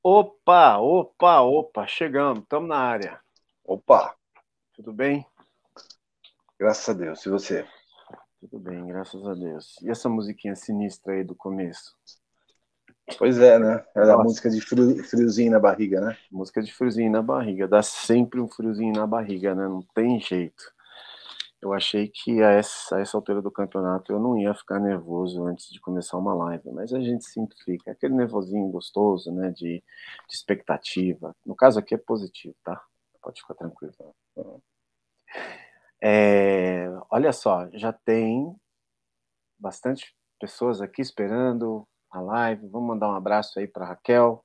Opa, opa, opa, chegamos, estamos na área. Opa, Tudo bem? graças a Deus. E você? Tudo bem, graças a Deus. E essa musiquinha sinistra aí do começo? Pois é, né? Você Era a gosta? música de friozinho na barriga, né? Música de friozinho na barriga, dá sempre um friozinho na barriga, né? Não tem jeito. Eu achei que a essa altura do campeonato eu não ia ficar nervoso antes de começar uma live, mas a gente sempre fica. Aquele nervosinho gostoso, né? De expectativa. No caso aqui é positivo, tá? Pode ficar tranquilo. Olha só, já tem bastante pessoas aqui esperando a live. Vamos mandar um abraço aí para Raquel,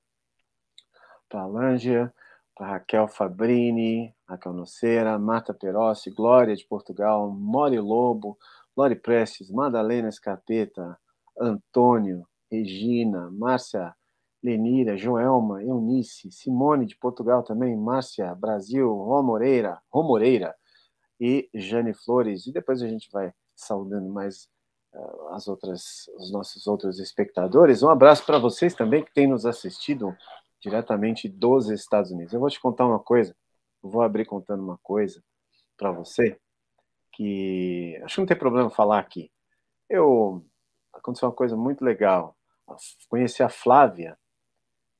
para Lângia, para Raquel Fabrini, Raquel Nocera, Marta Perossi, Glória de Portugal, Mori Lobo, Lori Prestes, Madalena Escapeta, Antônio, Regina, Márcia Lenira, Joelma, Eunice, Simone de Portugal também, Márcia Brasil, Romoreira e Jane Flores. E depois a gente vai saudando mais os nossos outros espectadores. Um abraço para vocês também que têm nos assistido diretamente dos Estados Unidos. Eu vou te contar uma coisa, eu vou abrir contando uma coisa para você que acho que não tem problema falar aqui. Aconteceu uma coisa muito legal. Conheci a Flávia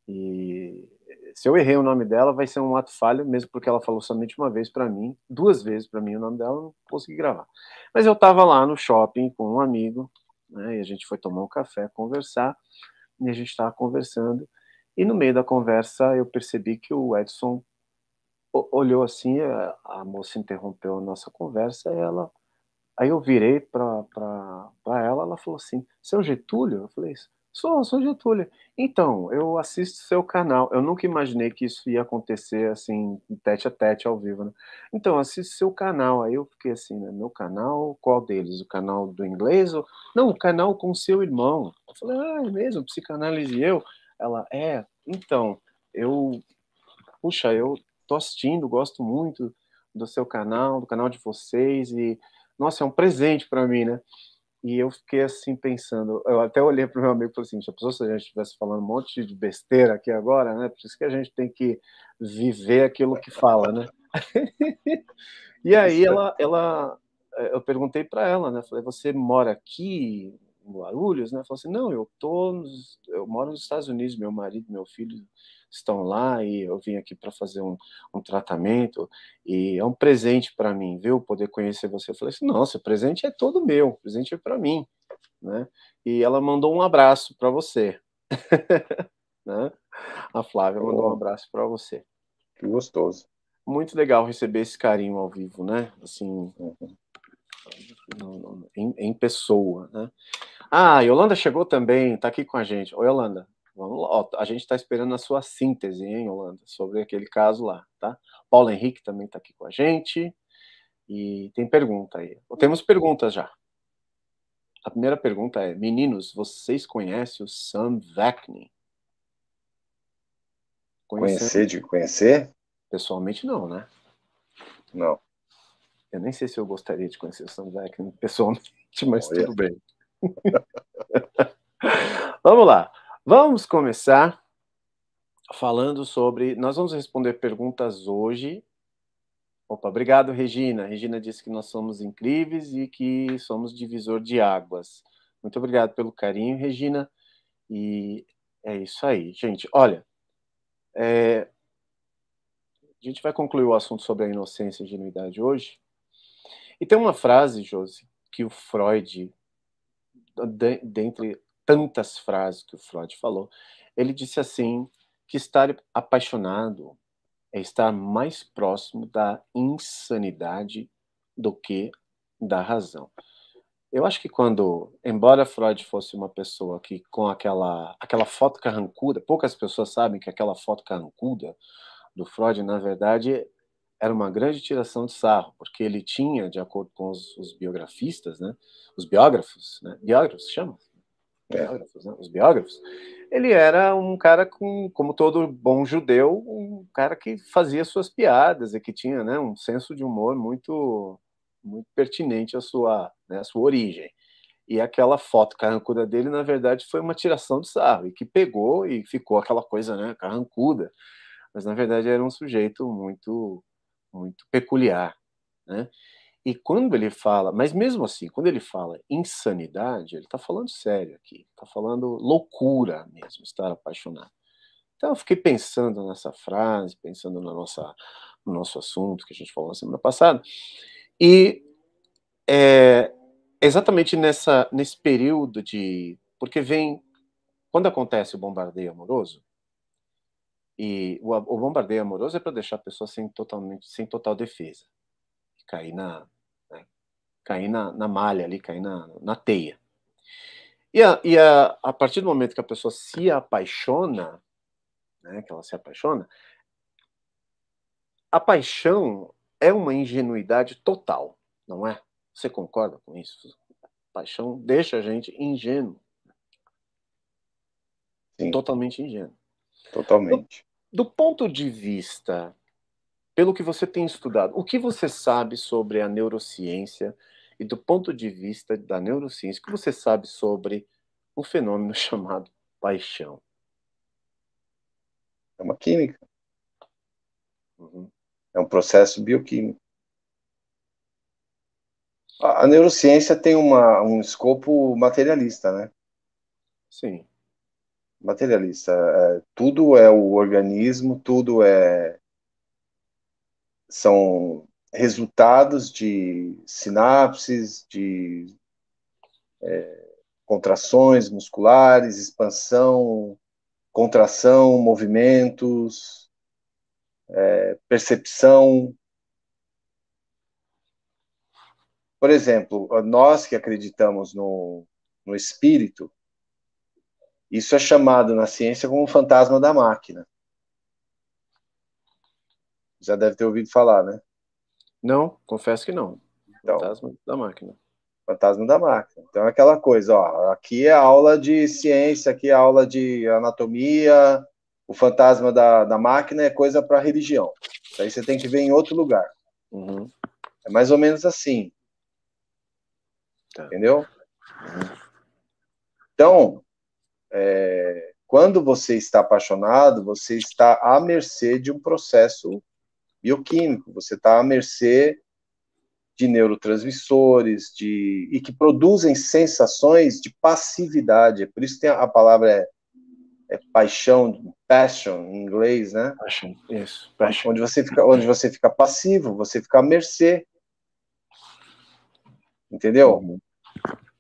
e se eu errei o nome dela, vai ser um ato falho, mesmo porque ela falou somente uma vez para mim, duas vezes para mim o nome dela, eu não consegui gravar. Mas eu estava lá no shopping com um amigo, né, e a gente foi tomar um café, conversar, e a gente estava conversando, e no meio da conversa eu percebi que o Edson olhou assim, a moça interrompeu a nossa conversa, aí eu virei para ela, ela falou assim, seu Getúlio? Eu falei, sou Getúlio. Então, eu assisto seu canal. Eu nunca imaginei que isso ia acontecer assim, tete a tete, ao vivo, né? Então, eu assisto seu canal. Aí eu fiquei assim, né? Meu canal, qual deles? O canal do inglês? Não, o canal com seu irmão. Eu falei, é mesmo, psicanálise e eu? Ela, então, eu, puxa, eu tô assistindo, gosto muito do seu canal, do canal de vocês, e nossa, é um presente para mim, né? E eu fiquei assim pensando, eu até olhei para o meu amigo e falei assim, já pensou se a gente estivesse falando um monte de besteira aqui agora, né? Por isso que a gente tem que viver aquilo que fala, né? E aí eu perguntei para ela, né? Falei, você mora aqui em Guarulhos, né? Falou assim, não, eu moro nos Estados Unidos, meu marido, e meu filho estão lá e eu vim aqui para fazer um tratamento e é um presente para mim, viu? Poder conhecer você. Eu falei assim, nossa, o presente é todo meu, o presente é para mim, né? E ela mandou um abraço para você, né? A Flávia mandou um Oh, abraço para você. que gostoso. Muito legal receber esse carinho ao vivo, né? Assim, Uhum. em pessoa, né? Ah, Yolanda chegou também, está aqui com a gente. Oi, Yolanda, vamos lá. Ó, a gente está esperando a sua síntese, hein, Yolanda, sobre aquele caso lá, tá? Paulo Henrique também está aqui com a gente e tem pergunta aí. Temos perguntas já. A primeira pergunta é: meninos, vocês conhecem o Sam Vaknin? Conhecer Conhecemos de conhecer? pessoalmente não, né? Não. Eu nem sei se eu gostaria de conhecer o Sam Vaknin pessoalmente, mas Olha, tudo bem. Vamos lá. Vamos começar falando sobre. Nós vamos responder perguntas hoje. Opa, obrigado, Regina. Regina disse que nós somos incríveis e que somos divisor de águas. Muito obrigado pelo carinho, Regina. E é isso aí, gente. Olha, a gente vai concluir o assunto sobre a inocência e ingenuidade hoje. E tem uma frase, Josi, que o Freud, dentre tantas frases que o Freud falou, ele disse assim, que estar apaixonado é estar mais próximo da insanidade do que da razão. Eu acho que embora Freud fosse uma pessoa que com aquela foto carrancuda, poucas pessoas sabem que aquela foto carrancuda do Freud, na verdade, era uma grande tiração de sarro, porque ele tinha, de acordo com os biografistas, né, os biógrafos, né, biógrafos chama? é. Biógrafos, né, os biógrafos, ele era um cara como todo bom judeu, um cara que fazia suas piadas e que tinha, né, um senso de humor muito pertinente à sua, né, à sua origem. E aquela foto carrancuda dele, na verdade, foi uma tiração de sarro, e que pegou e ficou aquela coisa, né, carrancuda. Mas, na verdade, era um sujeito muito, muito peculiar, né? E quando ele fala, mas mesmo assim, quando ele fala insanidade, ele está falando sério aqui, está falando loucura mesmo, estar apaixonado. Então eu fiquei pensando nessa frase, pensando no nosso assunto que a gente falou na semana passada, e é, exatamente nesse período de. Porque vem. Quando acontece o bombardeio amoroso, e o bombardeio amoroso é para deixar a pessoa sem total defesa, cair né, cair na malha ali, cair na teia. A partir do momento que a pessoa se apaixona, né, que ela se apaixona, a paixão é uma ingenuidade total, não é? Você concorda com isso? Paixão deixa a gente ingênuo, Sim, totalmente ingênuo. Do, totalmente. do ponto de vista, pelo que você tem estudado, o que você sabe sobre a neurociência e do ponto de vista da neurociência, o que você sabe sobre um fenômeno chamado paixão? É uma química, Uhum. é um processo bioquímico. A neurociência tem um escopo materialista, né? Sim. Materialista. Tudo é o organismo, são resultados de sinapses, de contrações musculares, expansão, contração, movimentos, percepção. Por exemplo, nós que acreditamos no espírito, isso é chamado na ciência como fantasma da máquina. Já deve ter ouvido falar, né? Não, confesso que não. Então, Fantasma da máquina. fantasma da máquina. Então é aquela coisa, ó, aqui é aula de ciência, aqui é aula de anatomia, o fantasma da máquina é coisa para religião. Isso aí você tem que ver em outro lugar. Uhum. É mais ou menos assim, Tá. entendeu? Uhum. Então, quando você está apaixonado, você está à mercê de um processo bioquímico, você está à mercê de neurotransmissores, e que produzem sensações de passividade. Por isso tem a palavra paixão, passion em inglês, né? Passion. Isso, passion. Onde você fica passivo, você fica à mercê, entendeu? Uhum.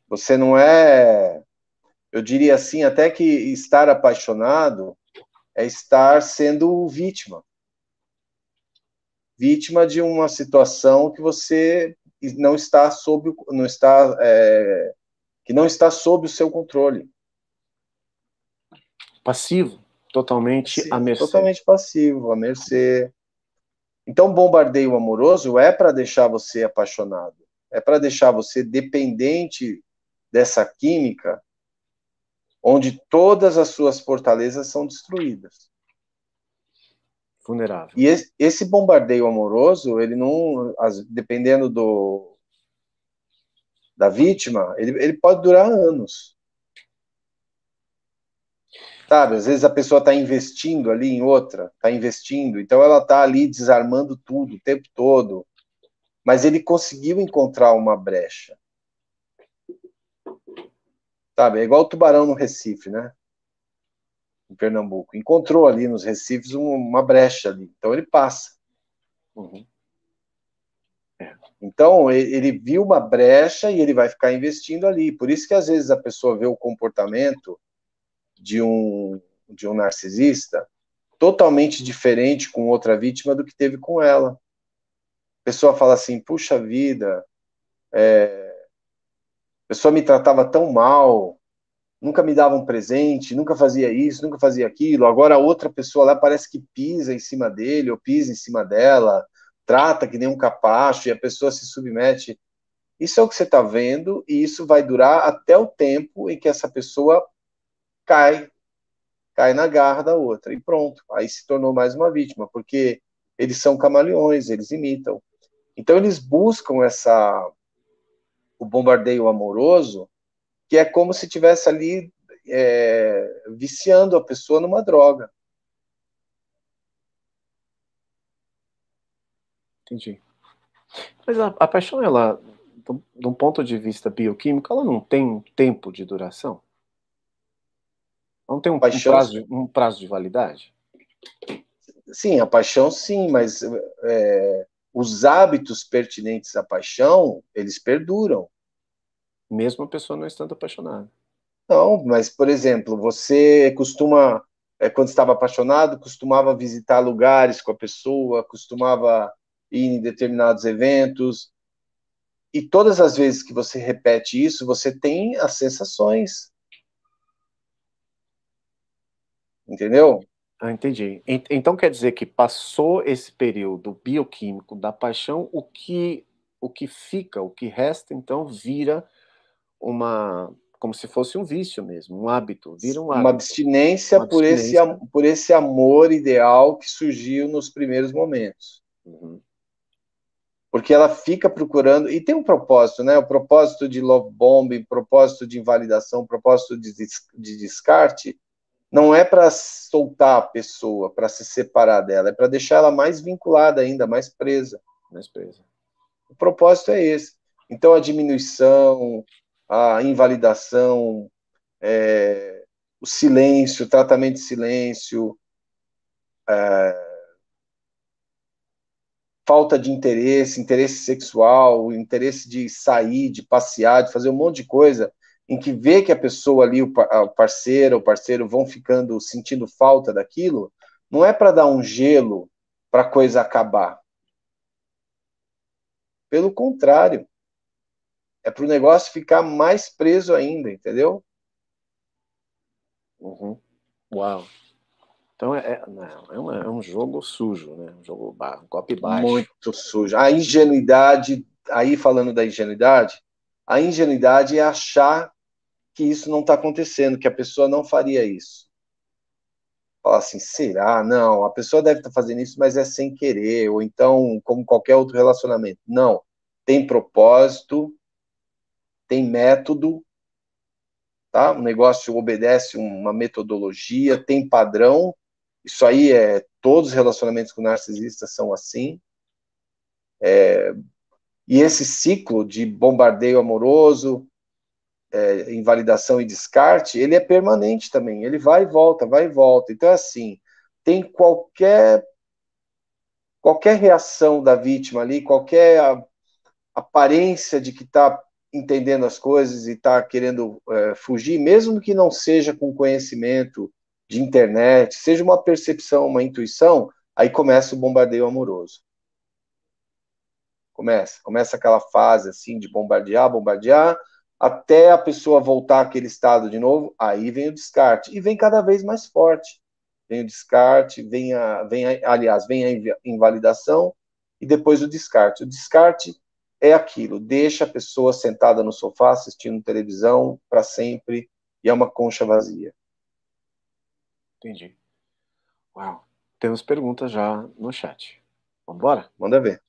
Você não é, eu diria assim, até que estar apaixonado é estar sendo vítima de uma situação que você não está sob, não está, que não está sob o seu controle. Passivo, totalmente à mercê. Totalmente passivo, à mercê. Então, bombardeio amoroso é para deixar você apaixonado, é para deixar você dependente dessa química, onde todas as suas fortalezas são destruídas. Vulnerável. E esse bombardeio amoroso, ele não, dependendo da vítima, ele pode durar anos. Sabe, às vezes a pessoa está investindo ali em outra, está investindo, então ela está ali desarmando tudo o tempo todo, mas ele conseguiu encontrar uma brecha. Sabe, é igual o tubarão no Recife, né? Em Pernambuco. Encontrou ali nos Recifes uma brecha ali, então ele passa. Uhum. Então ele viu uma brecha e ele vai ficar investindo ali. Por isso que às vezes a pessoa vê o comportamento de um narcisista totalmente diferente com outra vítima do que teve com ela. A pessoa fala assim, puxa vida, a pessoa me tratava tão mal, nunca me dava um presente, nunca fazia isso, nunca fazia aquilo, agora a outra pessoa lá parece que pisa em cima dele, ou pisa em cima dela, trata que nem um capacho, e a pessoa se submete. Isso é o que você está vendo, e isso vai durar até o tempo em que essa pessoa cai na garra da outra, e pronto, aí se tornou mais uma vítima, porque eles são camaleões, eles imitam. Então eles buscam o bombardeio amoroso que é como se tivesse ali viciando a pessoa numa droga. Entendi. Mas a paixão, ela, de um ponto de vista bioquímico, ela não tem um tempo de duração? Ela não tem Paixão, um prazo de validade? sim, a paixão sim, mas os hábitos pertinentes à paixão, eles perduram. Mesmo a pessoa não estando apaixonada. Não, mas, por exemplo, você costuma, quando estava apaixonado, costumava visitar lugares com a pessoa, costumava ir em determinados eventos, e todas as vezes que você repete isso, você tem as sensações, entendeu? Ah, entendi. Então quer dizer que passou esse período bioquímico da paixão, o que fica, o que resta, então, vira uma, como se fosse um vício mesmo, um hábito, vira um Uma hábito, abstinência uma abstinência. por esse amor ideal que surgiu nos primeiros momentos. Uhum. Porque ela fica procurando, e tem um propósito, né? O propósito de love bombing, propósito de invalidação, propósito de descarte, não é para soltar a pessoa, para se separar dela, é para deixar ela mais vinculada ainda, mais presa. Mais presa. O propósito é esse. Então, a diminuição, a invalidação, o silêncio, o tratamento de silêncio, falta de interesse, interesse sexual, interesse de sair, de passear, de fazer um monte de coisa, em que vê que a pessoa ali, o parceiro, o parceiro vão ficando sentindo falta daquilo, não é para dar um gelo para a coisa acabar. Pelo contrário, é para o negócio ficar mais preso ainda, entendeu? Uhum. Uau. Então não, é um jogo sujo, né? Um jogo um copo baixo. Muito sujo. A ingenuidade, aí falando da ingenuidade, a ingenuidade é achar que isso não está acontecendo, que a pessoa não faria isso. Falar assim, será? Não, a pessoa deve estar fazendo isso, mas é sem querer, ou então, como qualquer outro relacionamento. Não. Tem propósito, tem método, tá? O negócio obedece uma metodologia, tem padrão. Isso aí todos os relacionamentos com narcisistas são assim. E esse ciclo de bombardeio amoroso, invalidação e descarte, ele é permanente também. Ele vai e volta, vai e volta. Então, assim, tem qualquer reação da vítima ali, qualquer aparência de que está entendendo as coisas e está querendo fugir, mesmo que não seja com conhecimento de internet, seja uma percepção, uma intuição, aí começa o bombardeio amoroso. Começa aquela fase assim de bombardear, bombardear, até a pessoa voltar àquele estado de novo, aí vem o descarte, e vem cada vez mais forte. Vem o descarte, aliás, vem a invalidação e depois o descarte. O descarte é aquilo, deixa a pessoa sentada no sofá assistindo televisão para sempre e é uma concha vazia. Entendi. Uau. Temos perguntas já no chat. Vamos embora? Manda ver.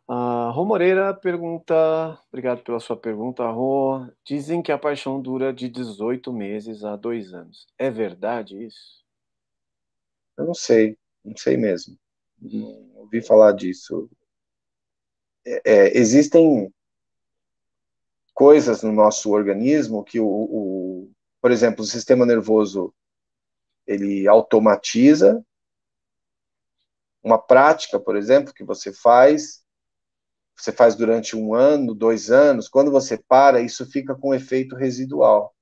A Rô Moreira pergunta, obrigado pela sua pergunta, Rô. Dizem que a paixão dura de 18 meses a 2 anos. É verdade isso? Eu não sei mesmo. Não ouvi falar disso. Existem coisas no nosso organismo que por exemplo, o sistema nervoso ele automatiza uma prática, por exemplo, que você faz durante 1 ano, 2 anos, quando você para, isso fica com efeito residual.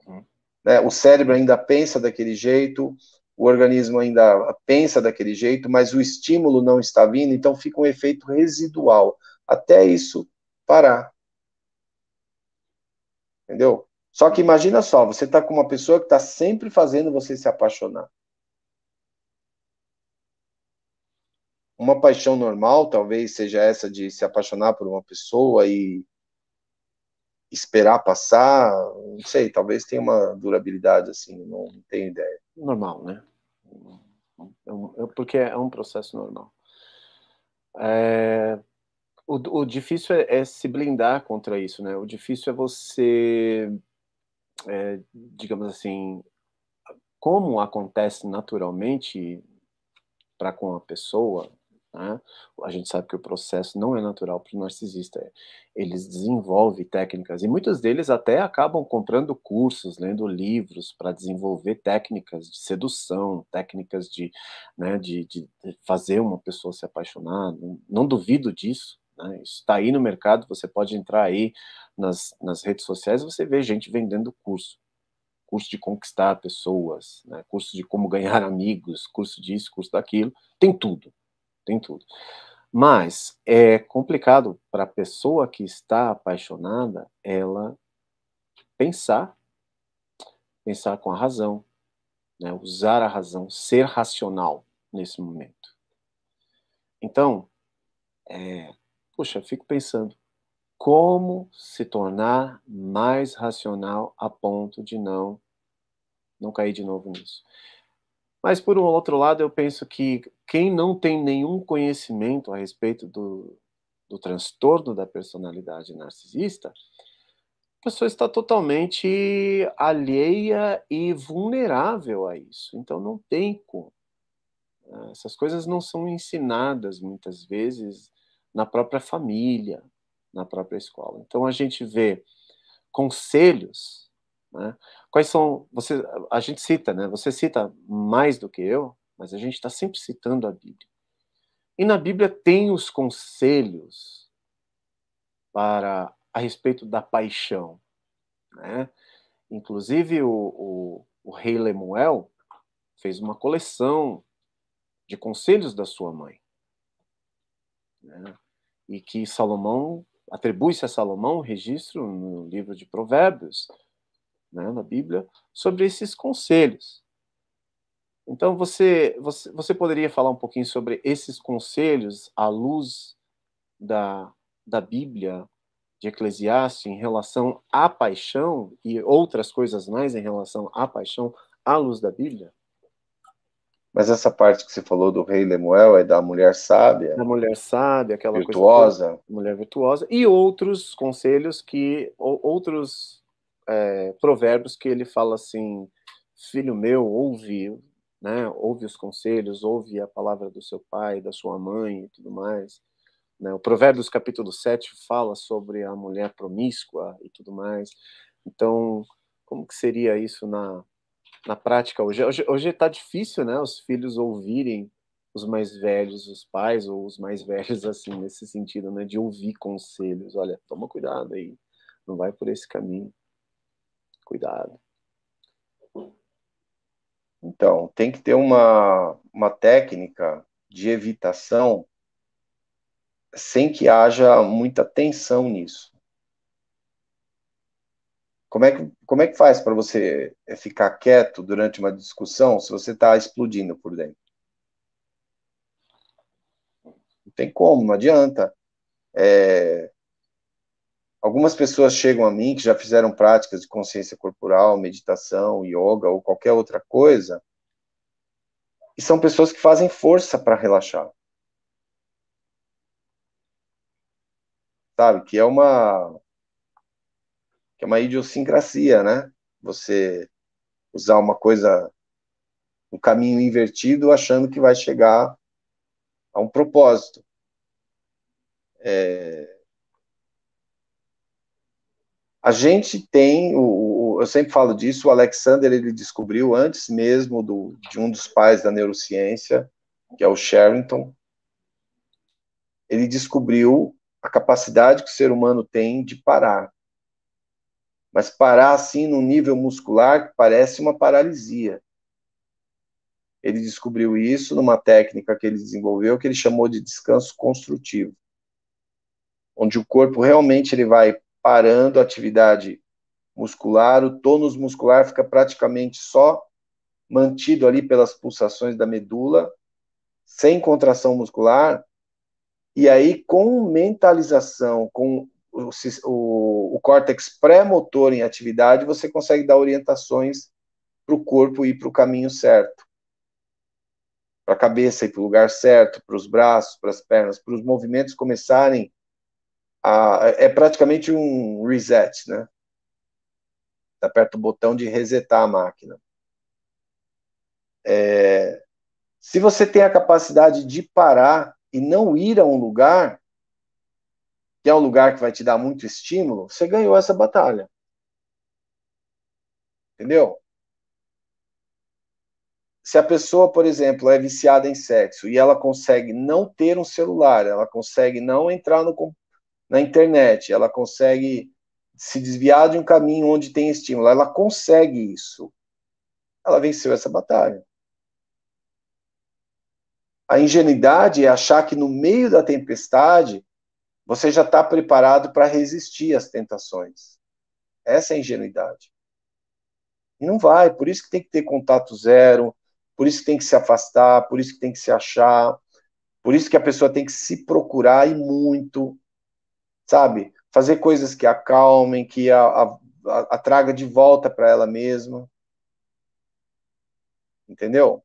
Uhum. Né? O cérebro ainda pensa daquele jeito, o organismo ainda pensa daquele jeito, mas o estímulo não está vindo, então fica um efeito residual, até isso parar. Entendeu? Só que imagina só, você está com uma pessoa que está sempre fazendo você se apaixonar. Uma paixão normal, talvez seja essa de se apaixonar por uma pessoa e esperar passar, não sei, talvez tenha uma durabilidade assim, não tenho ideia. Normal, né? Porque é um processo normal. É, o difícil é se blindar contra isso, né? O difícil é você digamos assim, como acontece naturalmente para com a pessoa, né? A gente sabe que o processo não é natural para o narcisista. Eles desenvolvem técnicas, e muitos deles até acabam comprando cursos, lendo livros para desenvolver técnicas de sedução, técnicas de, né, de fazer uma pessoa se apaixonar. Não duvido disso, né? Isso está aí no mercado, você pode entrar aí nas redes sociais, você vê gente vendendo curso de conquistar pessoas, né? Curso de como ganhar amigos, curso disso, curso daquilo, tem tudo, tem tudo. Mas é complicado para a pessoa que está apaixonada, ela pensar, pensar com a razão, né? Usar a razão, ser racional nesse momento. Então, puxa, eu fico pensando, como se tornar mais racional a ponto de não cair de novo nisso. Mas, por um outro lado, eu penso que quem não tem nenhum conhecimento a respeito do transtorno da personalidade narcisista, a pessoa está totalmente alheia e vulnerável a isso. Então, não tem como. Essas coisas não são ensinadas, muitas vezes, na própria família, na própria escola. Então, a gente vê conselhos, né? Quais são, a gente cita, né? Você cita mais do que eu, mas a gente está sempre citando a Bíblia. E na Bíblia tem os conselhos a respeito da paixão, né? Inclusive o rei Lemuel fez uma coleção de conselhos da sua mãe, né? E que Salomão atribui-se a Salomão o registro no livro de Provérbios, né, na Bíblia, sobre esses conselhos. Então, você poderia falar um pouquinho sobre esses conselhos à luz da Bíblia, de Eclesiastes, em relação à paixão e outras coisas mais em relação à paixão, à luz da Bíblia? Mas essa parte que você falou do rei Lemuel é da mulher sábia, Da mulher sábia, aquela coisa toda, virtuosa. mulher virtuosa, e outros conselhos outros provérbios que ele fala assim, filho meu, ouve, né, ouve os conselhos, ouve a palavra do seu pai, da sua mãe e tudo mais, né? O Provérbios capítulo 7 fala sobre a mulher promíscua e tudo mais. Então, como que seria isso na prática hoje? Hoje tá difícil, né, os filhos ouvirem os mais velhos, os pais, ou os mais velhos, assim, nesse sentido, né, de ouvir conselhos. Olha, toma cuidado aí, não vai por esse caminho. Cuidado. Então, tem que ter uma técnica de evitação sem que haja muita tensão nisso. Como é que faz para você ficar quieto durante uma discussão se você está explodindo por dentro? Não tem como, não adianta. Algumas pessoas chegam a mim que já fizeram práticas de consciência corporal, meditação, yoga ou qualquer outra coisa, e são pessoas que fazem força para relaxar. Sabe? Que é uma idiosincrasia, né? Você usar uma coisa, um caminho invertido, achando que vai chegar a um propósito. A gente tem, eu sempre falo disso, o Alexander ele descobriu antes mesmo de um dos pais da neurociência, que é o Sherrington, ele descobriu a capacidade que o ser humano tem de parar. Mas parar assim num nível muscular que parece uma paralisia. Ele descobriu isso numa técnica que ele desenvolveu que ele chamou de descanso construtivo, onde o corpo realmente ele vai parando a atividade muscular, o tônus muscular fica praticamente só mantido ali pelas pulsações da medula, sem contração muscular, e aí com mentalização, com o córtex pré-motor em atividade, você consegue dar orientações para o corpo ir para o caminho certo, para a cabeça ir para o lugar certo, para os braços, para as pernas, para os movimentos começarem é praticamente um reset, né? Você aperta o botão de resetar a máquina. Se você tem a capacidade de parar e não ir a um lugar, que é um lugar que vai te dar muito estímulo, você ganhou essa batalha. Entendeu? Se a pessoa, por exemplo, é viciada em sexo e ela consegue não ter um celular, ela consegue não entrar na internet, ela consegue se desviar de um caminho onde tem estímulo, ela consegue isso. Ela venceu essa batalha. A ingenuidade é achar que no meio da tempestade você já está preparado para resistir às tentações. Essa é a ingenuidade. E não vai, por isso que tem que ter contato zero, por isso que tem que se afastar, por isso que tem que se achar, por isso que a pessoa tem que se procurar e muito, sabe? Fazer coisas que acalmem, que a traga de volta para ela mesma, entendeu?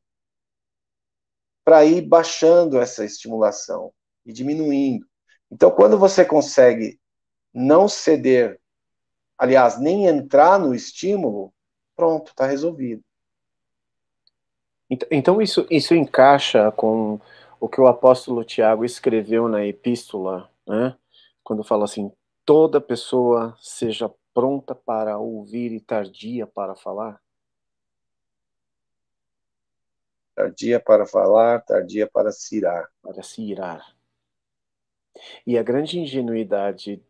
Para ir baixando essa estimulação e diminuindo. Então, quando você consegue não ceder, aliás, nem entrar no estímulo, pronto, está resolvido. Então isso encaixa com o que o apóstolo Tiago escreveu na epístola, né? Quando fala assim, toda pessoa seja pronta para ouvir e tardia para falar. Tardia para falar, tardia para se irar. Para se irar. E a grande ingenuidade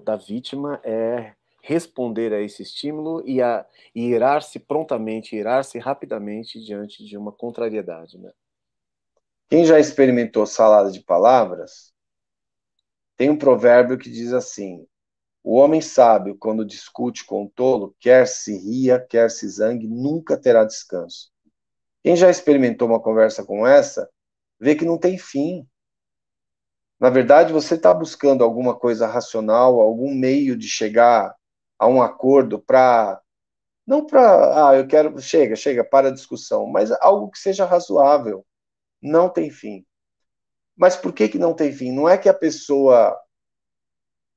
da vítima é responder a esse estímulo e irar-se prontamente, irar-se rapidamente diante de uma contrariedade, né? Quem já experimentou salada de palavras, tem um provérbio que diz assim: o homem sábio, quando discute com o tolo, quer se ria, quer se zangue, nunca terá descanso. Quem já experimentou uma conversa como essa, vê que não tem fim. Na verdade, você está buscando alguma coisa racional, algum meio de chegar a um acordo para. Não para. Ah, eu quero. Chega, para a discussão, mas algo que seja razoável. Não tem fim. Mas por que não tem fim? Não é que a pessoa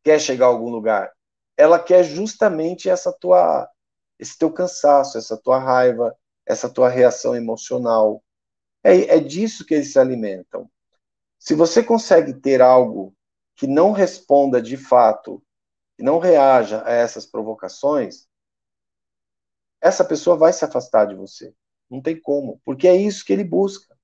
quer chegar a algum lugar. Ela quer justamente esse teu cansaço, essa tua raiva, essa tua reação emocional. É disso que eles se alimentam. Se você consegue ter algo que não responda de fato, que não reaja a essas provocações, essa pessoa vai se afastar de você. Não tem como, porque é isso que ele busca.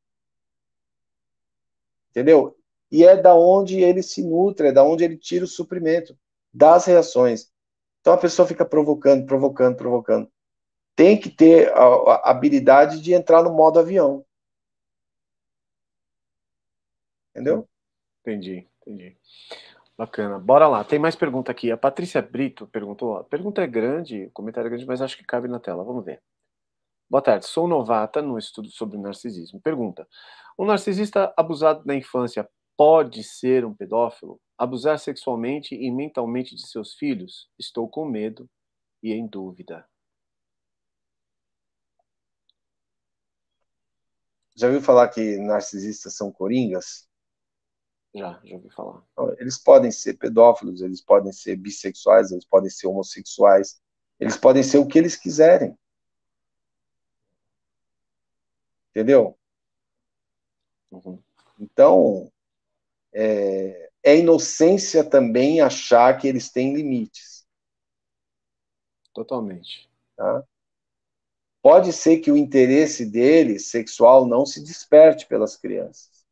Entendeu? E é da onde ele se nutre, é da onde ele tira o suprimento das reações. Então a pessoa fica provocando, provocando, provocando. Tem que ter a habilidade de entrar no modo avião. Entendeu? Entendi. Bacana. Bora lá. Tem mais pergunta aqui. A Patrícia Brito perguntou. A pergunta é grande, o comentário é grande, mas acho que cabe na tela. Vamos ver. Boa tarde. Sou novata no estudo sobre narcisismo. Pergunta: um narcisista abusado na infância pode ser um pedófilo? Abusar sexualmente e mentalmente de seus filhos? Estou com medo e em dúvida. Já ouviu falar que narcisistas são coringas? Já ouvi falar. Eles podem ser pedófilos, eles podem ser bissexuais, eles podem ser homossexuais, eles podem ser o que eles quiserem. Entendeu? Uhum. Então, é inocência também achar que eles têm limites. Totalmente. Tá? Pode ser que o interesse deles, sexual, não se desperte pelas crianças.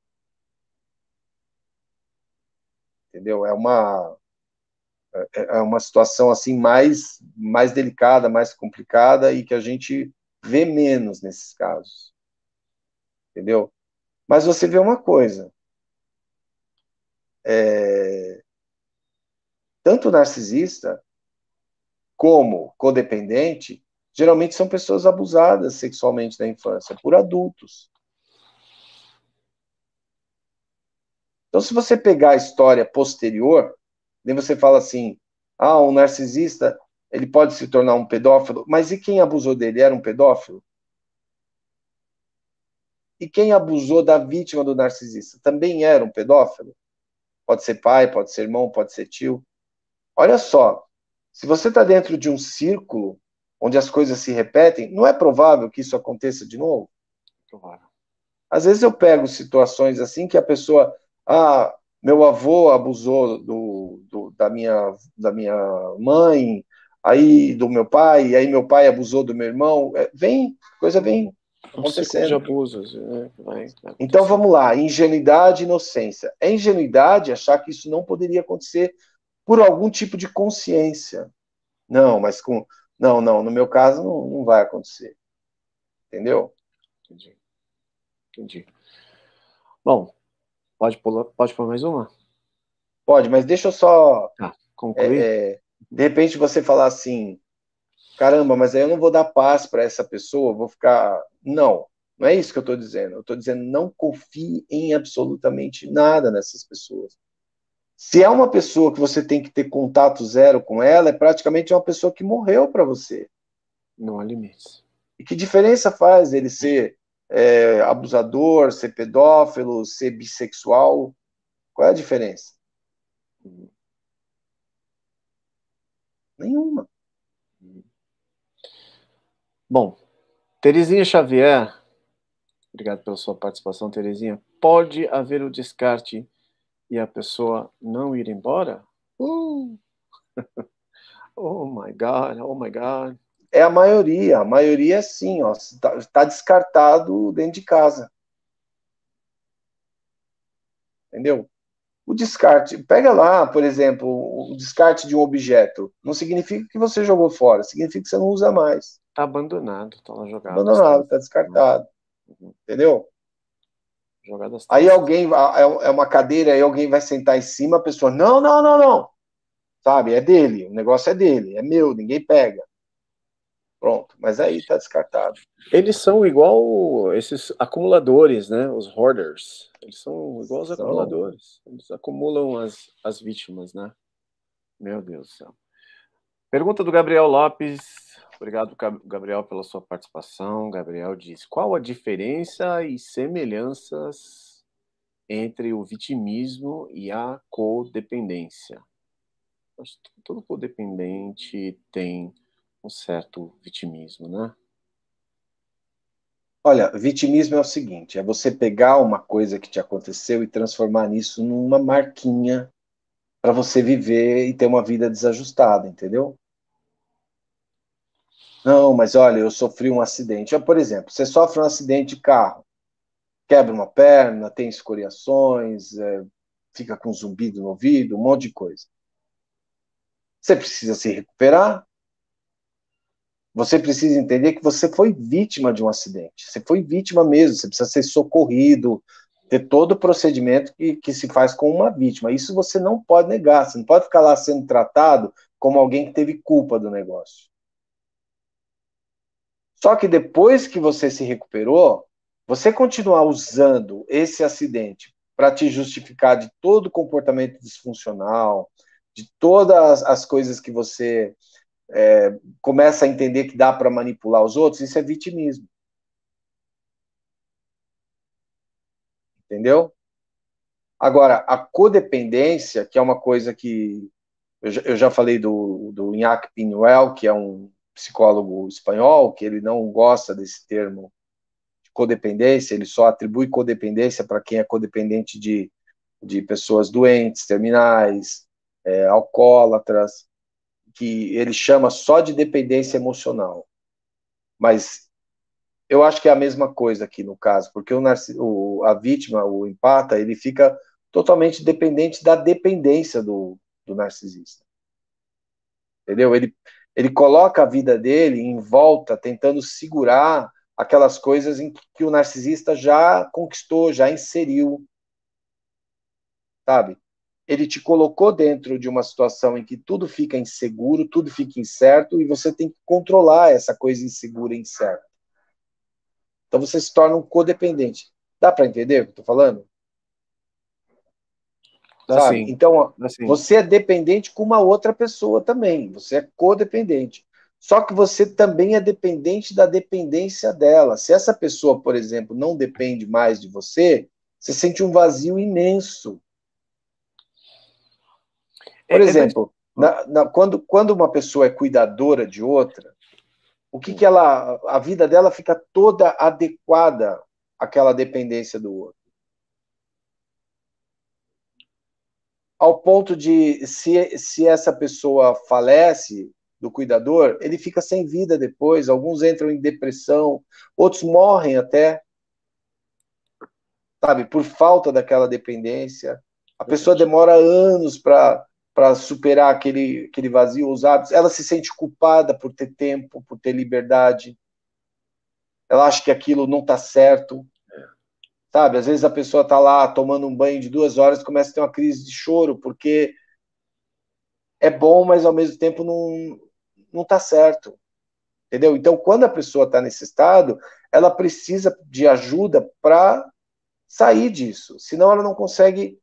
Entendeu? É uma situação assim mais delicada, mais complicada e que a gente vê menos nesses casos. Entendeu? Mas você vê uma coisa, tanto narcisista como codependente, geralmente são pessoas abusadas sexualmente na infância por adultos. Então, se você pegar a história posterior, nem você fala assim, um narcisista, ele pode se tornar um pedófilo, mas e quem abusou dele? Era um pedófilo? E quem abusou da vítima do narcisista? Também era um pedófilo? Pode ser pai, pode ser irmão, pode ser tio. Olha só, se você está dentro de um círculo onde as coisas se repetem, não é provável que isso aconteça de novo? Provável. Às vezes eu pego situações assim que a pessoa, meu avô abusou da minha mãe, aí do meu pai, aí meu pai abusou do meu irmão, coisa vem Um ciclo de acontecendo. abusos, né? Vai Então acontecer. vamos lá, ingenuidade e inocência. É ingenuidade achar que isso não poderia acontecer por algum tipo de consciência. Não, mas no meu caso não vai acontecer. Entendeu? Entendi. Entendi. Bom, pode pôr mais uma? Pode, mas deixa eu só. Tá. Concluir? De repente você falar assim, caramba, mas aí eu não vou dar paz para essa pessoa, vou ficar. Não, não é isso que eu estou dizendo. Eu estou dizendo, não confie em absolutamente nada nessas pessoas. Se é uma pessoa que você tem que ter contato zero com ela, é praticamente uma pessoa que morreu para você. Não há limites. E que diferença faz ele ser abusador, ser pedófilo, ser bissexual? Qual é a diferença? Nenhuma. Bom, Terezinha Xavier, obrigado pela sua participação, Terezinha. Pode haver o descarte e a pessoa não ir embora? Oh my God, oh my God. É a maioria. A maioria é sim, ó, tá descartado dentro de casa. Entendeu? O descarte, pega lá, por exemplo, o descarte de um objeto. Não significa que você jogou fora, significa que você não usa mais. Tá abandonado, tá lá jogado. Abandonado, tá descartado. Uhum. Entendeu? Jogado às Aí traças. alguém, é uma cadeira, aí alguém vai sentar em cima, a pessoa, não, não, não, não. Sabe, é dele, o negócio é dele, é meu, ninguém pega. Pronto, mas aí tá descartado. Eles são igual esses acumuladores, né? Os hoarders. Eles são igual os São. acumuladores. Eles acumulam as vítimas, né? Meu Deus do céu. Pergunta do Gabriel Lopes. Obrigado, Gabriel, pela sua participação. Gabriel diz: qual a diferença e semelhanças entre o vitimismo e a codependência? Acho que todo codependente tem um certo vitimismo, né? Olha, vitimismo é o seguinte: é você pegar uma coisa que te aconteceu e transformar nisso numa marquinha para você viver e ter uma vida desajustada, entendeu? Não, mas olha, eu sofri um acidente. Por exemplo, você sofre um acidente de carro, quebra uma perna, tem escoriações, fica com zumbido no ouvido, um monte de coisa. Você precisa se recuperar. Você precisa entender que você foi vítima de um acidente. Você foi vítima mesmo. Você precisa ser socorrido, ter todo o procedimento que se faz com uma vítima. Isso você não pode negar. Você não pode ficar lá sendo tratado como alguém que teve culpa do negócio. Só que depois que você se recuperou, você continuar usando esse acidente para te justificar de todo o comportamento disfuncional, de todas as coisas que você começa a entender que dá para manipular os outros, isso é vitimismo. Entendeu? Agora, a codependência, que é uma coisa que eu já falei do Iñaki Pinuel, que é um psicólogo espanhol, que ele não gosta desse termo de codependência, ele só atribui codependência para quem é codependente de pessoas doentes, terminais, alcoólatras, que ele chama só de dependência emocional. Mas eu acho que é a mesma coisa aqui no caso, porque a vítima, o empata, ele fica totalmente dependente da dependência do narcisista. Entendeu? Ele coloca a vida dele em volta, tentando segurar aquelas coisas em que o narcisista já conquistou, já inseriu, sabe? Ele te colocou dentro de uma situação em que tudo fica inseguro, tudo fica incerto, e você tem que controlar essa coisa insegura e incerta. Então você se torna um codependente. Dá para entender o que eu estou falando? Sabe? Assim, Então, assim, você é dependente com uma outra pessoa também. Você é codependente. Só que você também é dependente da dependência dela. Se essa pessoa, por exemplo, não depende mais de você, você sente um vazio imenso. Por é da... exemplo, quando uma pessoa é cuidadora de outra, O que que ela, a vida dela fica toda adequada àquela dependência do outro. Ao ponto de, se essa pessoa falece do cuidador, ele fica sem vida depois, alguns entram em depressão, outros morrem até, sabe, por falta daquela dependência. A pessoa demora anos para superar aquele vazio, os hábitos, ela se sente culpada por ter tempo, por ter liberdade, ela acha que aquilo não está certo, sabe? Às vezes a pessoa está lá tomando um banho de 2 horas e começa a ter uma crise de choro, porque é bom, mas ao mesmo tempo não está certo, entendeu? Então, quando a pessoa está nesse estado, ela precisa de ajuda para sair disso, senão ela não consegue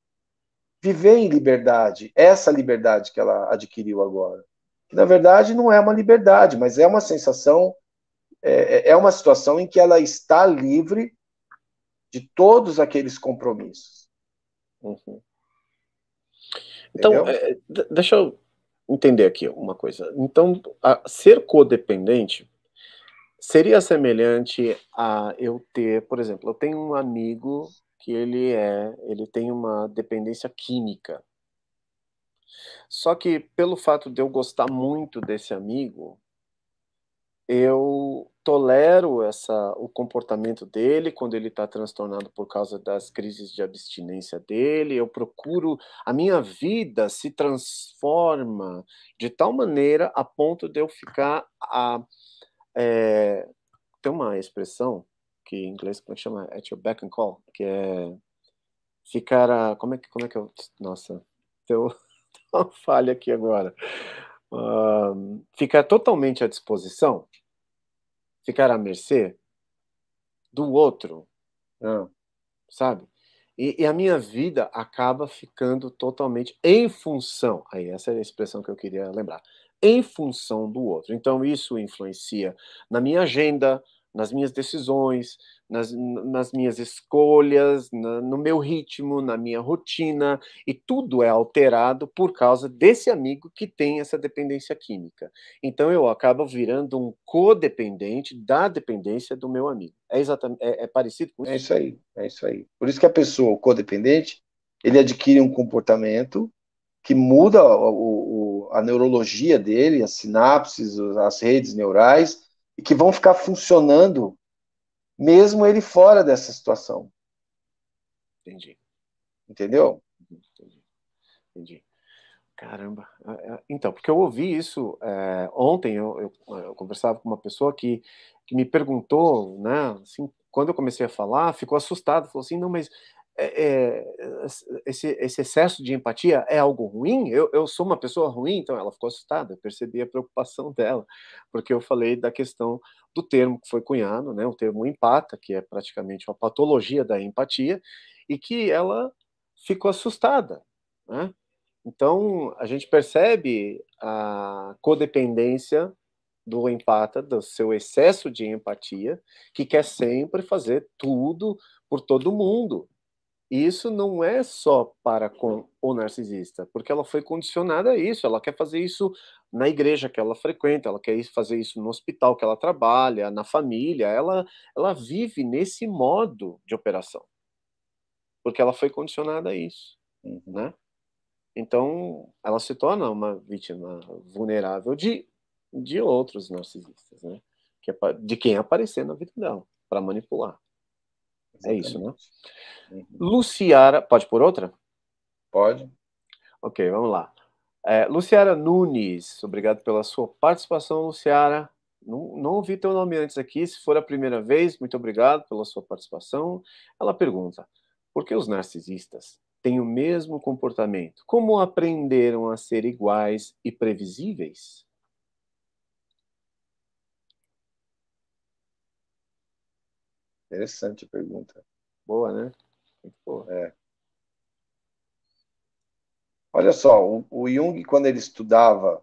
viver em liberdade, essa liberdade que ela adquiriu agora. Que, na verdade, não é uma liberdade, mas é uma sensação, é uma situação em que ela está livre de todos aqueles compromissos. Uhum. Então, Entendeu? deixa eu entender aqui uma coisa. Então, ser codependente seria semelhante a eu ter, por exemplo, eu tenho um amigo que ele tem uma dependência química. Só que pelo fato de eu gostar muito desse amigo, eu tolero o comportamento dele quando ele está transtornado por causa das crises de abstinência dele. Eu procuro, a minha vida se transforma de tal maneira a ponto de eu ficar tem uma expressão que em inglês como é que chama? At your beck and call, que é ficar como é que eu, nossa, deu uma falha aqui agora. Ficar totalmente à disposição, ficar à mercê do outro, Não. sabe? E a minha vida acaba ficando totalmente em função, aí essa é a expressão que eu queria lembrar, em função do outro. Então isso influencia na minha agenda, nas minhas decisões, nas minhas escolhas, no meu ritmo, na minha rotina, e tudo é alterado por causa desse amigo que tem essa dependência química. Então eu acabo virando um codependente da dependência do meu amigo. É exatamente, é parecido com É isso? isso aí, é isso aí. Por isso que a pessoa, o codependente, ele adquire um comportamento que muda a neurologia dele, as sinapses, as redes neurais, e que vão ficar funcionando mesmo ele fora dessa situação. Entendi. Entendeu? Entendi, entendi. Caramba. Então, porque eu ouvi isso ontem, eu conversava com uma pessoa que me perguntou, né, assim, quando eu comecei a falar, ficou assustado, falou assim, não, mas esse excesso de empatia é algo ruim? Eu sou uma pessoa ruim? Então ela ficou assustada, eu percebi a preocupação dela, porque eu falei da questão do termo que foi cunhado, né, o termo empata, que é praticamente uma patologia da empatia, e que ela ficou assustada, né? Então, a gente percebe a codependência do empata, do seu excesso de empatia, que quer sempre fazer tudo por todo mundo. E isso não é só para com o narcisista, porque ela foi condicionada a isso, ela quer fazer isso na igreja que ela frequenta, ela quer fazer isso no hospital que ela trabalha, na família, ela vive nesse modo de operação, porque ela foi condicionada a isso, Uhum. né? Então, ela se torna uma vítima vulnerável de outros narcisistas, né? De quem aparecer na vida dela, para manipular. É isso, né? Exatamente. Uhum. Luciara, pode por outra? Pode? Ok, vamos lá. Luciara Nunes, obrigado pela sua participação, Luciara. Não ouvi teu nome antes aqui, se for a primeira vez, muito obrigado pela sua participação. Ela pergunta, por que os narcisistas têm o mesmo comportamento? Como aprenderam a ser iguais e previsíveis? Interessante a pergunta. Boa, né? Muito boa. É. Olha só, o Jung, quando ele estudava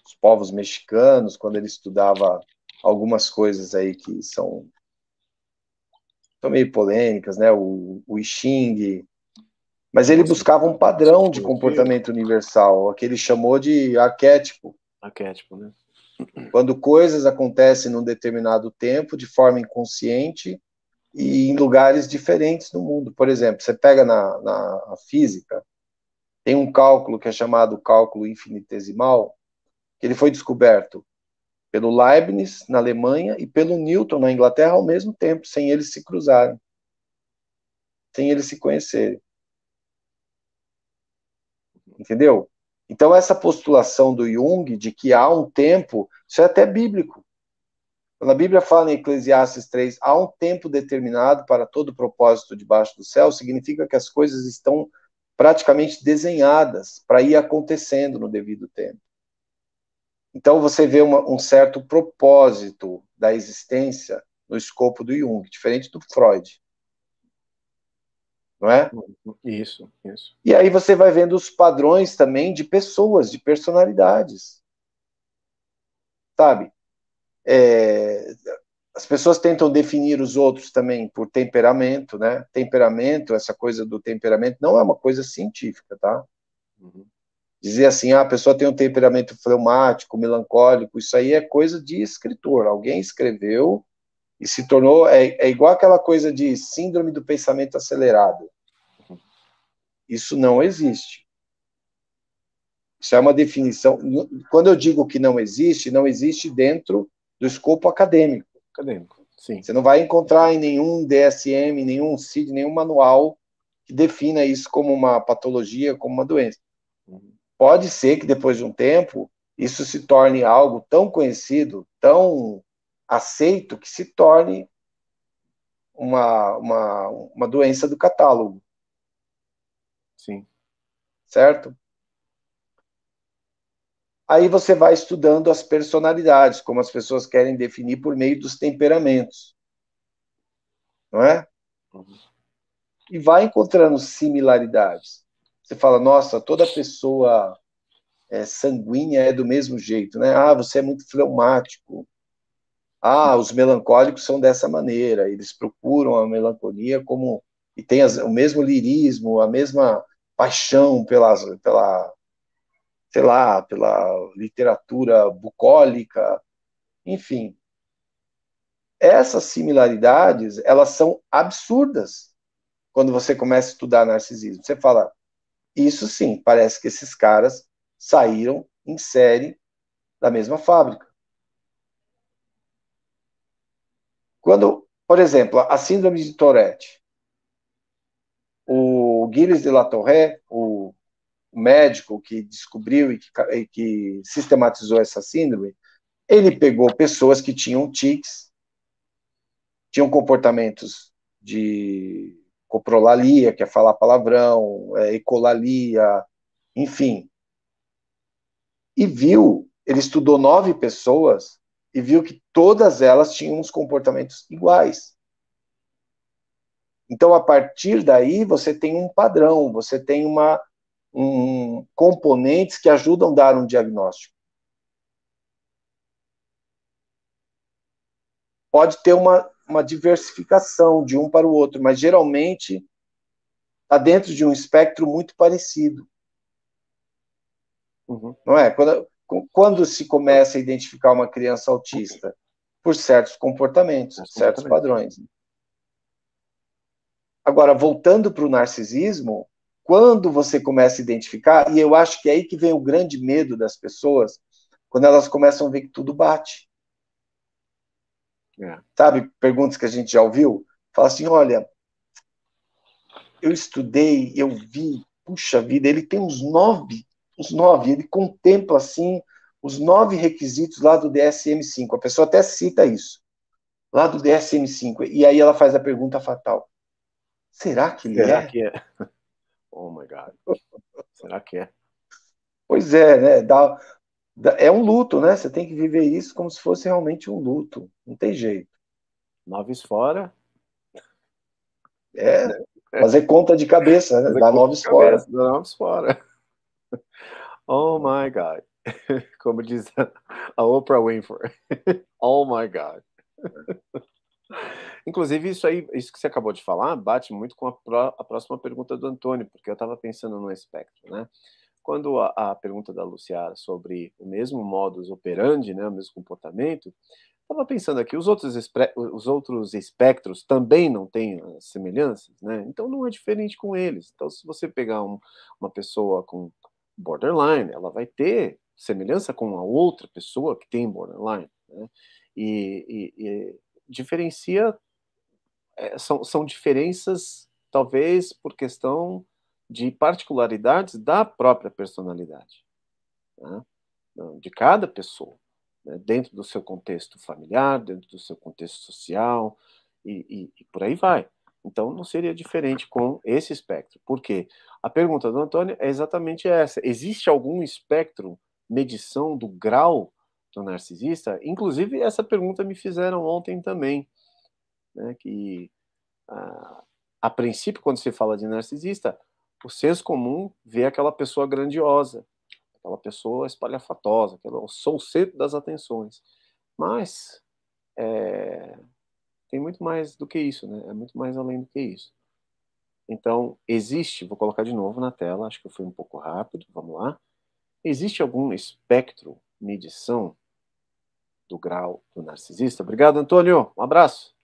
os povos mexicanos, quando ele estudava algumas coisas aí que são meio polêmicas, né? O I Ching, mas ele Nossa, buscava um padrão de psicologia, comportamento universal, o que ele chamou de arquétipo. arquétipo, né? Quando coisas acontecem num determinado tempo, de forma inconsciente, e em lugares diferentes no mundo. Por exemplo, você pega na física, tem um cálculo que é chamado cálculo infinitesimal, que ele foi descoberto pelo Leibniz, na Alemanha, e pelo Newton, na Inglaterra, ao mesmo tempo, sem eles se cruzarem, sem eles se conhecerem. Entendeu? Então, essa postulação do Jung de que há um tempo, isso é até bíblico. Quando a Bíblia fala em Eclesiastes 3, há um tempo determinado para todo propósito debaixo do céu, significa que as coisas estão praticamente desenhadas para ir acontecendo no devido tempo. Então você vê um certo propósito da existência no escopo do Jung, diferente do Freud. Não é? Isso, isso. E aí você vai vendo os padrões também de pessoas, de personalidades. Sabe? As pessoas tentam definir os outros também por temperamento, né? Temperamento, essa coisa do temperamento, não é uma coisa científica, tá? Uhum. Dizer assim, a pessoa tem um temperamento fleumático, melancólico, isso aí é coisa de escritor. Alguém escreveu e se tornou... É igual aquela coisa de síndrome do pensamento acelerado. Isso não existe. Isso é uma definição... Quando eu digo que não existe dentro do escopo acadêmico. Acadêmico, sim. Você não vai encontrar em nenhum DSM, nenhum CID, nenhum manual que defina isso como uma patologia, como uma doença. Uhum. Pode ser que depois de um tempo isso se torne algo tão conhecido, tão aceito, que se torne uma doença do catálogo. Sim. Certo? Aí você vai estudando as personalidades, como as pessoas querem definir por meio dos temperamentos. Não é? Uhum. E vai encontrando similaridades. Você fala, nossa, toda pessoa sanguínea é do mesmo jeito, né? Ah, você é muito fleumático. Ah, os melancólicos são dessa maneira. Eles procuram a melancolia como... E tem o mesmo lirismo, a mesma paixão sei lá, pela literatura bucólica, enfim. Essas similaridades, elas são absurdas quando você começa a estudar narcisismo. Você fala, isso sim, parece que esses caras saíram em série da mesma fábrica. Quando, por exemplo, a síndrome de Tourette, o Gilles de la Tourette, o médico que descobriu e que sistematizou essa síndrome, ele pegou pessoas que tinham tics, tinham comportamentos de coprolalia, que é falar palavrão, ecolalia, enfim. E viu, ele estudou 9 pessoas e viu que todas elas tinham uns comportamentos iguais. Então, a partir daí, você tem um padrão, você tem componentes que ajudam a dar um diagnóstico. Pode ter uma diversificação de um para o outro, mas geralmente está dentro de um espectro muito parecido. Uhum. Não é? Quando se começa a identificar uma criança autista? Por certos comportamentos, certos padrões. Agora, voltando para o narcisismo, quando você começa a identificar, e eu acho que é aí que vem o grande medo das pessoas, quando elas começam a ver que tudo bate. Sabe, perguntas que a gente já ouviu? Fala assim, olha, eu estudei, eu vi, puxa vida, ele tem uns 9, ele contempla, assim, os 9 requisitos lá do DSM-5. A pessoa até cita isso, lá do DSM-5. E aí ela faz a pergunta fatal. Será que ele Será é? que é? Oh, my God. Será que é? Pois é, né? É um luto, né? Você tem que viver isso como se fosse realmente um luto. Não tem jeito. 9 fora. É fazer conta de cabeça, né? Fazer Dar conta de 9 fora. cabeça, 9 fora. Oh my God. Como diz a Oprah Winfrey. Oh my God. Inclusive, isso que você acabou de falar, bate muito com a próxima pergunta do Antônio, porque eu estava pensando no espectro, né? quando a pergunta da Luciara sobre o mesmo modus operandi, né, o mesmo comportamento, estava pensando aqui, os outros espectros também não têm semelhanças, né? Então não é diferente com eles. Então, se você pegar uma pessoa com borderline, ela vai ter semelhança com a outra pessoa que tem borderline, né? E diferencia, são diferenças, talvez por questão de particularidades da própria personalidade, né? De cada pessoa, né? Dentro do seu contexto familiar, dentro do seu contexto social, e por aí vai. Então, não seria diferente com esse espectro. Por quê? A pergunta do Antônio é exatamente essa. Existe algum espectro, medição do grau do narcisista? Inclusive, essa pergunta me fizeram ontem também, né? Que, a princípio, quando se fala de narcisista, o senso comum vê aquela pessoa grandiosa, aquela pessoa espalhafatosa, eu sou o centro das atenções. Mas tem muito mais do que isso, né? É muito mais além do que isso. Então, existe, vou colocar de novo na tela, acho que eu fui um pouco rápido, vamos lá. Existe algum espectro, medição do grau do narcisista? Obrigado, Antônio. Um abraço.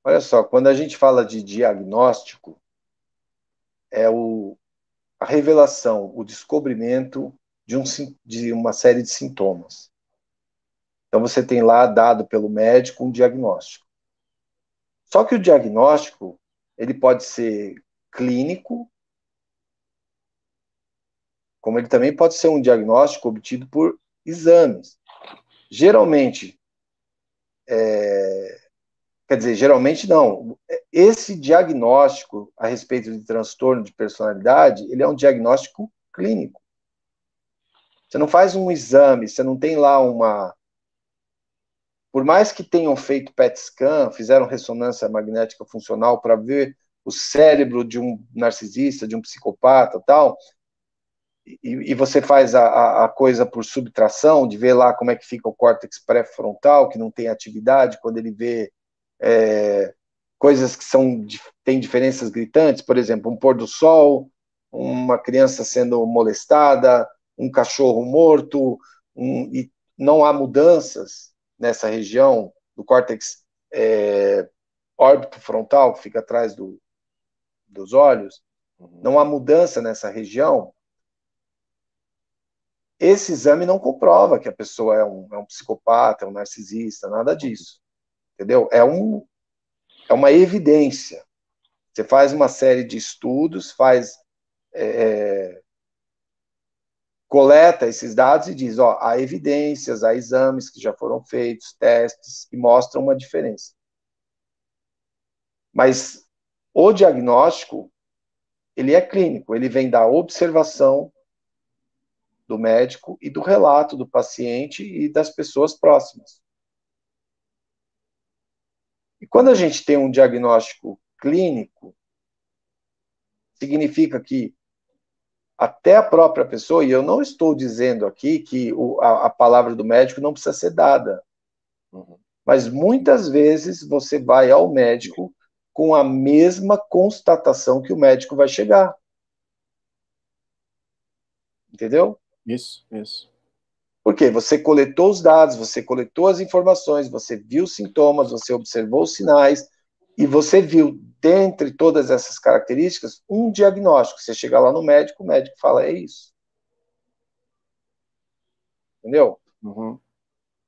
Olha só, quando a gente fala de diagnóstico, é a revelação, o descobrimento de uma série de sintomas. Então, você tem lá, dado pelo médico, um diagnóstico. Só que o diagnóstico, ele pode ser clínico, como ele também pode ser um diagnóstico obtido por exames. Geralmente, quer dizer, geralmente não. Esse diagnóstico a respeito de transtorno de personalidade, ele é um diagnóstico clínico. Você não faz um exame, você não tem lá uma... Por mais que tenham feito PET scan, fizeram ressonância magnética funcional para ver o cérebro de um narcisista, de um psicopata, tal, e você faz a coisa por subtração, de ver lá como é que fica o córtex pré-frontal, que não tem atividade, quando ele vê coisas que têm diferenças gritantes, por exemplo, um pôr do sol, uma criança sendo molestada, um cachorro morto, e não há mudanças nessa região do córtex órbito frontal, que fica atrás dos olhos, não há mudança nessa região. Esse exame não comprova que a pessoa é um psicopata, é um narcisista, nada disso. Entendeu? É uma evidência. Você faz uma série de estudos, coleta esses dados e diz, ó, há evidências, há exames que já foram feitos, testes, que mostram uma diferença. Mas o diagnóstico, ele é clínico, ele vem da observação do médico e do relato do paciente e das pessoas próximas. E quando a gente tem um diagnóstico clínico, significa que até a própria pessoa, e eu não estou dizendo aqui que a palavra do médico não precisa ser dada, mas muitas vezes você vai ao médico com a mesma constatação que o médico vai chegar. Entendeu? Isso, isso. Porque você coletou os dados, você coletou as informações, você viu os sintomas, você observou os sinais, e você viu, dentre todas essas características, um diagnóstico. Você chega lá no médico, o médico fala, é isso. Entendeu? Uhum.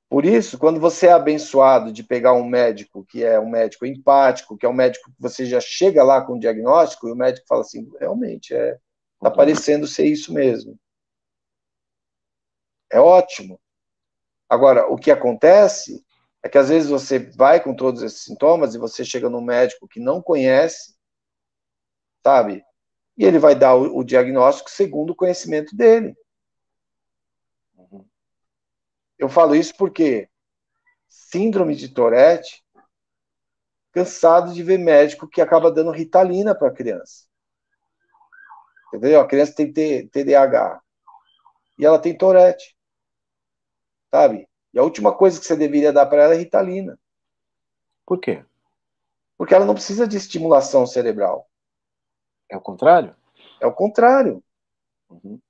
Por isso, quando você é abençoado de pegar um médico que é um médico empático, que é um médico que você já chega lá com o diagnóstico, e o médico fala assim, realmente, está parecendo ser isso mesmo. É ótimo. Agora, o que acontece é que às vezes você vai com todos esses sintomas e você chega num médico que não conhece, sabe? E ele vai dar o diagnóstico segundo o conhecimento dele. Eu falo isso porque síndrome de Tourette, cansado de ver médico que acaba dando Ritalina para a criança. Entendeu? A criança tem TDAH e ela tem Tourette, sabe? E a última coisa que você deveria dar para ela é Ritalina. Por quê? Porque ela não precisa de estimulação cerebral. É o contrário? É o contrário. Uhum.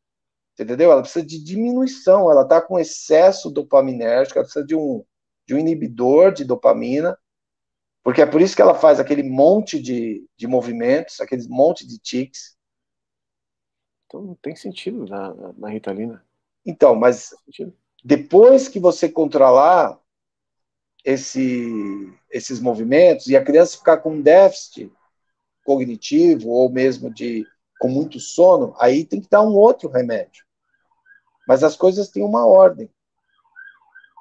Entendeu? Ela precisa de diminuição, ela está com excesso dopaminérgico, ela precisa de um inibidor de dopamina, porque é por isso que ela faz aquele monte de movimentos, aquele monte de tics. Então não tem sentido na Ritalina. Então, mas Não tem sentido. depois que você controlar esses movimentos e a criança ficar com um déficit cognitivo ou mesmo com muito sono, aí tem que dar um outro remédio. Mas as coisas têm uma ordem.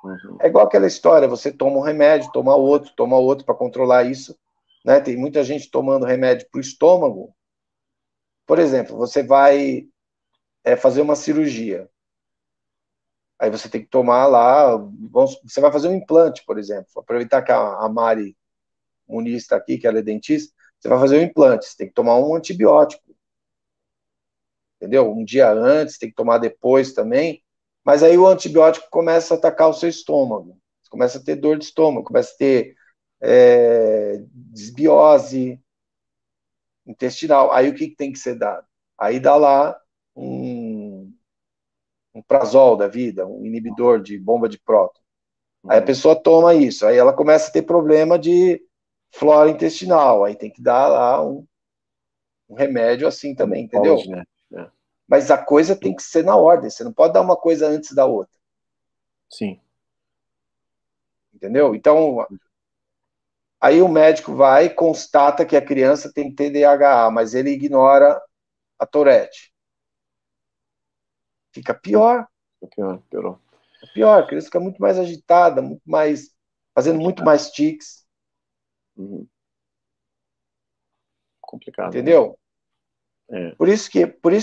Uhum. É igual aquela história, você toma um remédio, toma outro para controlar isso. Né? Tem muita gente tomando remédio para o estômago. Por exemplo, você vai fazer uma cirurgia. Aí você tem que tomar lá, você vai fazer um implante, por exemplo. Aproveitar que a Mari Muniz está aqui, que ela é dentista, você vai fazer um implante, você tem que tomar um antibiótico, entendeu? Um dia antes, tem que tomar depois também, mas aí o antibiótico começa a atacar o seu estômago, você começa a ter dor de estômago, começa a ter desbiose intestinal. Aí o que tem que ser dado? Aí dá lá um prazol da vida, um inibidor de bomba de próton. Aí a Uhum. pessoa toma isso, aí ela começa a ter problema de flora intestinal, aí tem que dar lá um remédio assim também, Pode, entendeu? né? É. Mas a coisa tem que ser na ordem, você não pode dar uma coisa antes da outra, Sim. entendeu? Então, aí o médico vai e constata que a criança tem TDAH, mas ele ignora a Tourette. Fica pior, Piorou. pior, a criança fica muito mais agitada, fazendo muito mais tics, Uhum. Complicado, né? entendeu? É. Por isso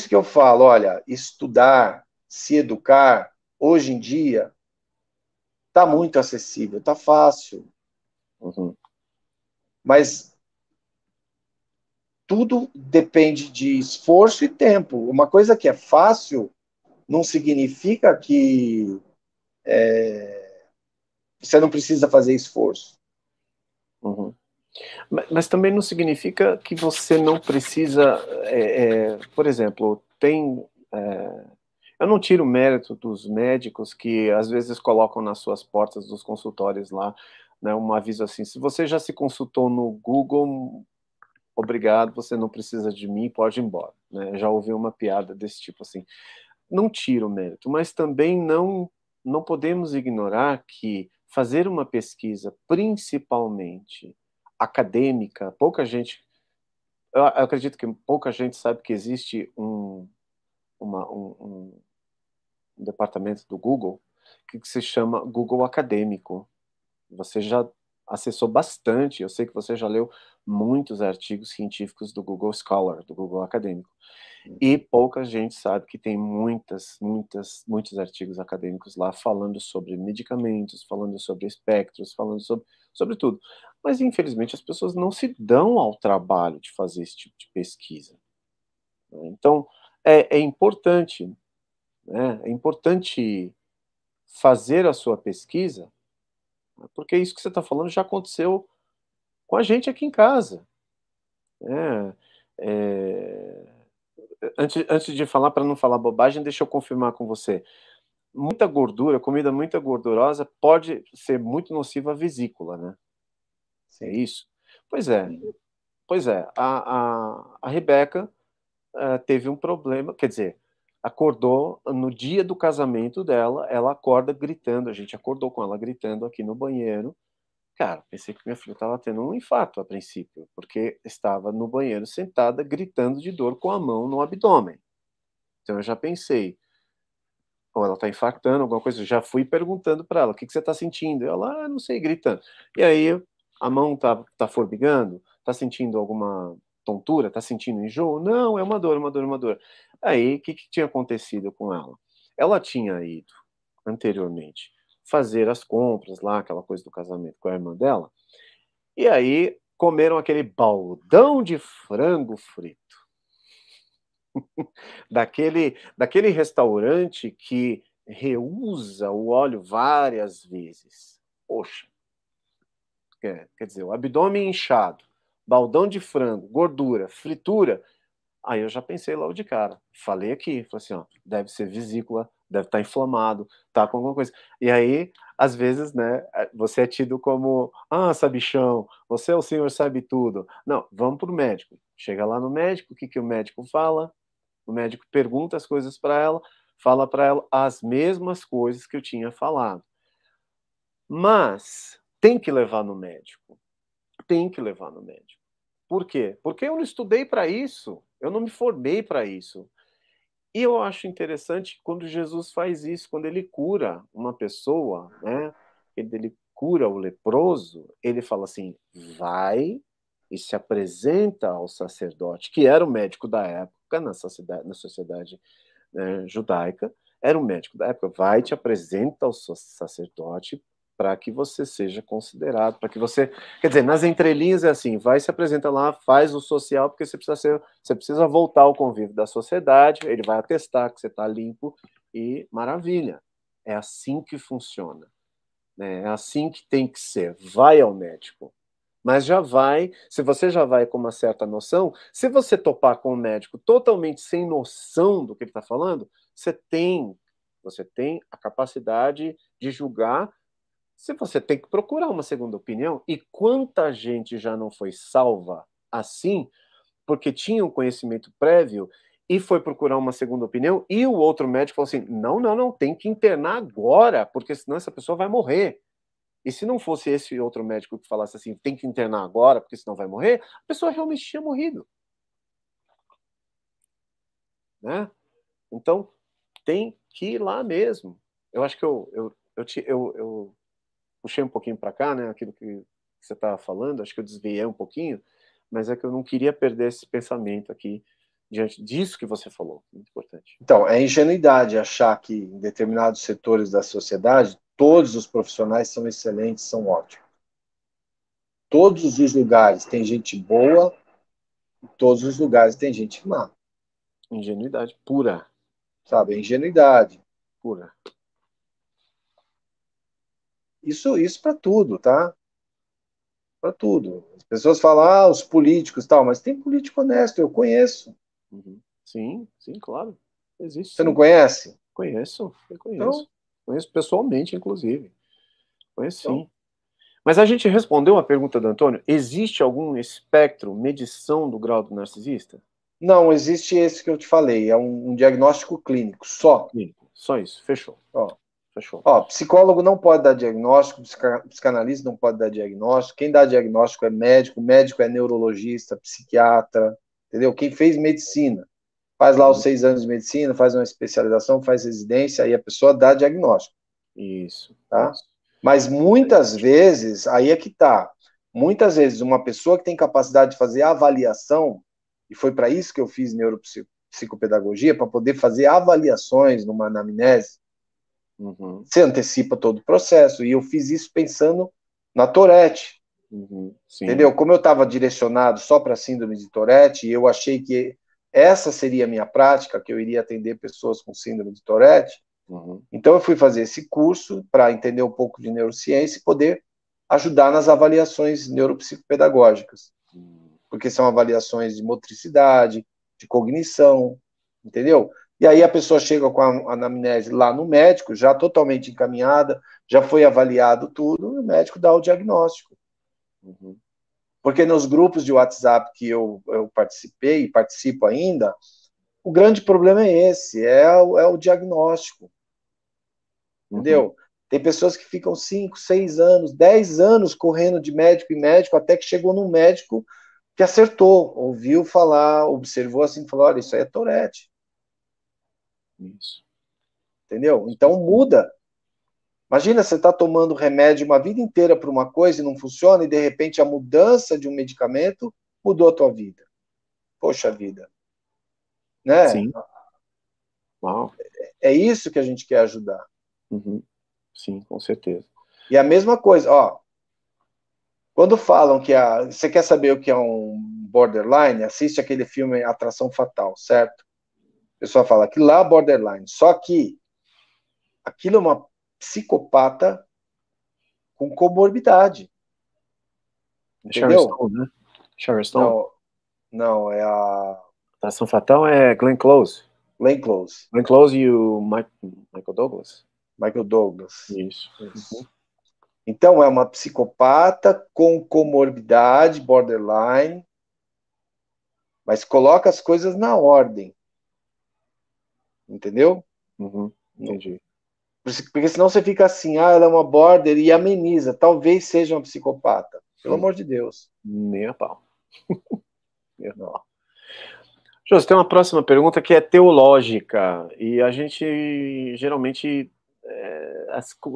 que eu falo, olha, estudar, se educar, hoje em dia, está muito acessível, está fácil, Uhum. mas tudo depende de esforço e tempo. Uma coisa que é fácil não significa que você não precisa fazer esforço. Uhum. Mas também não significa que você não precisa, por exemplo, eu não tiro o mérito dos médicos que às vezes colocam nas suas portas dos consultórios lá, né, um aviso assim, se você já se consultou no Google, obrigado, você não precisa de mim, pode ir embora, né? Já ouvi uma piada desse tipo assim. Não tiro o mérito, mas também não podemos ignorar que fazer uma pesquisa, principalmente acadêmica, eu acredito que pouca gente sabe que existe um departamento do Google que se chama Google Acadêmico. Você já acessou bastante, eu sei que você já leu muitos artigos científicos do Google Scholar, do Google Acadêmico. E pouca gente sabe que tem muitos artigos acadêmicos lá falando sobre medicamentos, falando sobre espectros, falando sobre tudo. Mas, infelizmente, as pessoas não se dão ao trabalho de fazer esse tipo de pesquisa, né? Então, é importante, né? É importante fazer a sua pesquisa, né? Porque isso que você está falando já aconteceu com a gente aqui em casa, né? É, antes de falar, para não falar bobagem, deixa eu confirmar com você. Muita gordura, comida muito gordurosa pode ser muito nociva à vesícula, né? É Sim. isso? Pois é, pois é. A Rebeca teve um problema, quer dizer, acordou no dia do casamento dela, ela acorda gritando, a gente acordou com ela gritando aqui no banheiro. Cara, pensei que minha filha estava tendo um infarto a princípio, porque estava no banheiro sentada gritando de dor com a mão no abdômen. Então eu já pensei, ou ela está infartando, alguma coisa. Eu já fui perguntando para ela, o que você está sentindo? Ela, não sei, gritando. E aí, a mão tá formigando? Tá sentindo alguma tontura? Tá sentindo enjoo? Não, é uma dor, uma dor, uma dor. Aí, o que tinha acontecido com ela? Ela tinha ido, anteriormente, fazer as compras lá, aquela coisa do casamento com a irmã dela, e aí comeram aquele baldão de frango frito. Daquele restaurante que reusa o óleo várias vezes. Poxa, quer dizer, o abdômen inchado, baldão de frango, gordura, fritura. Aí eu já pensei logo de cara. Falei aqui, falei assim, ó, deve ser vesícula, deve estar inflamado, tá com alguma coisa. E aí, às vezes, né, você é tido como, sabichão, você é o senhor sabe tudo. Não, vamos pro médico. Chega lá no médico, o que que o médico fala? O médico pergunta as coisas para ela, fala para ela as mesmas coisas que eu tinha falado. Mas tem que levar no médico. Tem que levar no médico. Por quê? Porque eu não estudei para isso. Eu não me formei para isso. E eu acho interessante quando Jesus faz isso, quando ele cura uma pessoa, né? Ele cura o leproso, ele fala assim: vai e se apresenta ao sacerdote, que era o médico da época, na sociedade, né, judaica, era um médico da época, vai, te apresenta ao sacerdote para que você seja considerado, para que você, quer dizer, nas entrelinhas é assim, vai, se apresenta lá, faz o social, porque você precisa voltar ao convívio da sociedade, ele vai atestar que você está limpo e maravilha. É assim que funciona, né? É assim que tem que ser. Vai ao médico. Mas já vai, se você já vai com uma certa noção, se você topar com um médico totalmente sem noção do que ele está falando, você tem a capacidade de julgar se você tem que procurar uma segunda opinião. E quanta gente já não foi salva assim, porque tinha um conhecimento prévio e foi procurar uma segunda opinião, e o outro médico falou assim: não, não, não, tem que internar agora, porque senão essa pessoa vai morrer. E se não fosse esse outro médico que falasse assim, tem que internar agora, porque senão vai morrer, a pessoa realmente tinha morrido. Né? Então, tem que ir lá mesmo. Eu acho que eu puxei um pouquinho para cá, né, aquilo que você estava falando, acho que eu desviei um pouquinho, mas é que eu não queria perder esse pensamento aqui, diante disso que você falou. Muito importante. Então, é ingenuidade achar que em determinados setores da sociedade todos os profissionais são excelentes, são ótimos. Todos os lugares tem gente boa, todos os lugares tem gente má. Ingenuidade pura. Sabe? É ingenuidade. Pura. Isso para tudo, tá? Para tudo. As pessoas falam, os políticos tal, mas tem político honesto, eu conheço. Uhum. Sim, sim, claro. Existe Você não sim. conhece? Conheço, eu Então, conheço. Conheço pessoalmente, inclusive. Conheço então sim. Mas a gente respondeu a pergunta do Antônio: existe algum espectro, medição do grau do narcisista? não, existe esse que eu te falei, é um diagnóstico clínico, só. Clínico. Só isso. Fechou. Ó. Fechou. Ó, psicólogo não pode dar diagnóstico, psicanalista não pode dar diagnóstico, quem dá diagnóstico é médico, médico é neurologista, psiquiatra, entendeu? Quem fez medicina, faz lá os 6 anos de medicina, faz uma especialização, faz residência, aí a pessoa dá diagnóstico, Isso, tá? isso. Mas muitas vezes, aí é que tá, muitas vezes uma pessoa que tem capacidade de fazer avaliação, e foi para isso que eu fiz neuropsicopedagogia, para poder fazer avaliações numa anamnese, Uhum, você antecipa todo o processo. E eu fiz isso pensando na Tourette, uhum, sim. entendeu? Como eu estava direcionado só para síndrome de Tourette, e eu achei que essa seria a minha prática, que eu iria atender pessoas com síndrome de Tourette, Uhum, então eu fui fazer esse curso para entender um pouco de neurociência e poder ajudar nas avaliações neuropsicopedagógicas, uhum, porque são avaliações de motricidade, de cognição, entendeu? E aí a pessoa chega com a anamnese lá no médico, já totalmente encaminhada, já foi avaliado tudo, e o médico dá o diagnóstico. uhum, Porque nos grupos de WhatsApp que eu participei e participo ainda, o grande problema é esse, é o diagnóstico, uhum. entendeu? Tem pessoas que ficam 5, 6 anos, 10 anos correndo de médico em médico, até que chegou num médico que acertou, ouviu falar, observou assim, falou, olha, isso aí é Tourette, Isso. entendeu? Então muda. Imagina você está tomando remédio uma vida inteira para uma coisa e não funciona, e de repente a mudança de um medicamento mudou a tua vida. Poxa vida, né? Sim. Uau. É isso que a gente quer ajudar. Uhum. Sim, com certeza. E a mesma coisa, ó, quando falam que você quer saber o que é um borderline, assiste aquele filme Atração Fatal, certo? O pessoal fala que lá é borderline, só que aquilo é uma psicopata com comorbidade, Sharon entendeu? Stone, né? Sharon Stone? Não, não, é a Atração Fatal é Glenn Close. Glenn Close. Glenn Close e o Michael Douglas. Michael Douglas. Isso. Uhum. Então, é uma psicopata com comorbidade, borderline, mas coloca as coisas na ordem. Entendeu? Uhum, entendi. Porque senão você fica assim, ela é uma border e ameniza. Talvez seja uma psicopata. Pelo amor de Deus. Nem a pau. Nem a pau. Jô, tem uma próxima pergunta que é teológica. E a gente, geralmente,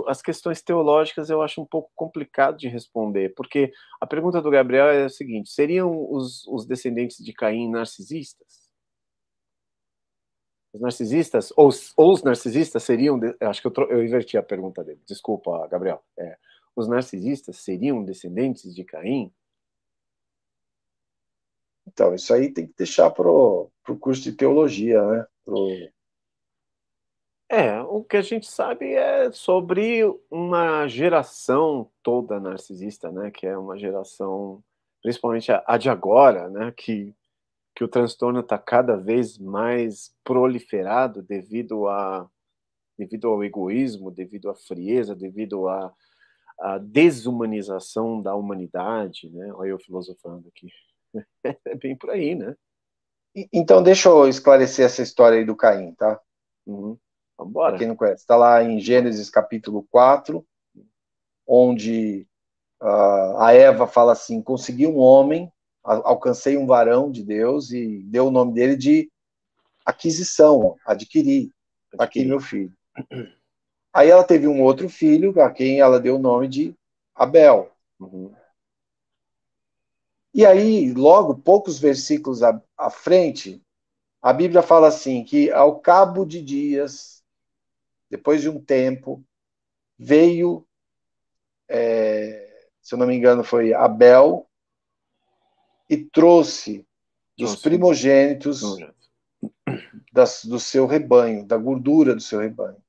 as questões teológicas eu acho um pouco complicado de responder. Porque a pergunta do Gabriel é a seguinte: seriam os descendentes de Caim narcisistas? Os narcisistas, ou os narcisistas seriam, acho que eu inverti a pergunta dele, desculpa, Gabriel. Os narcisistas seriam descendentes de Caim? Então, isso aí tem que deixar pro curso de teologia, né? O que a gente sabe é sobre uma geração toda narcisista, né? Que é uma geração, principalmente a de agora, né? Que o transtorno está cada vez mais proliferado devido ao egoísmo, devido à frieza, devido à desumanização da humanidade, né? Olha eu filosofando aqui. É bem por aí, né? Então, deixa eu esclarecer essa história aí do Caim, tá? Uhum. Para Vambora. quem não conhece. Está lá em Gênesis capítulo 4, onde a Eva fala assim: consegui um homem, alcancei um varão de Deus e deu o nome dele de aquisição, adquiri. Tá aqui meu filho. Aí ela teve um outro filho, a quem ela deu o nome de Abel. Uhum. E aí, logo, poucos versículos à frente, a Bíblia fala assim, que ao cabo de dias, depois de um tempo, veio, se eu não me engano, foi Abel, e trouxe dos primogênitos do seu rebanho, da gordura do seu rebanho.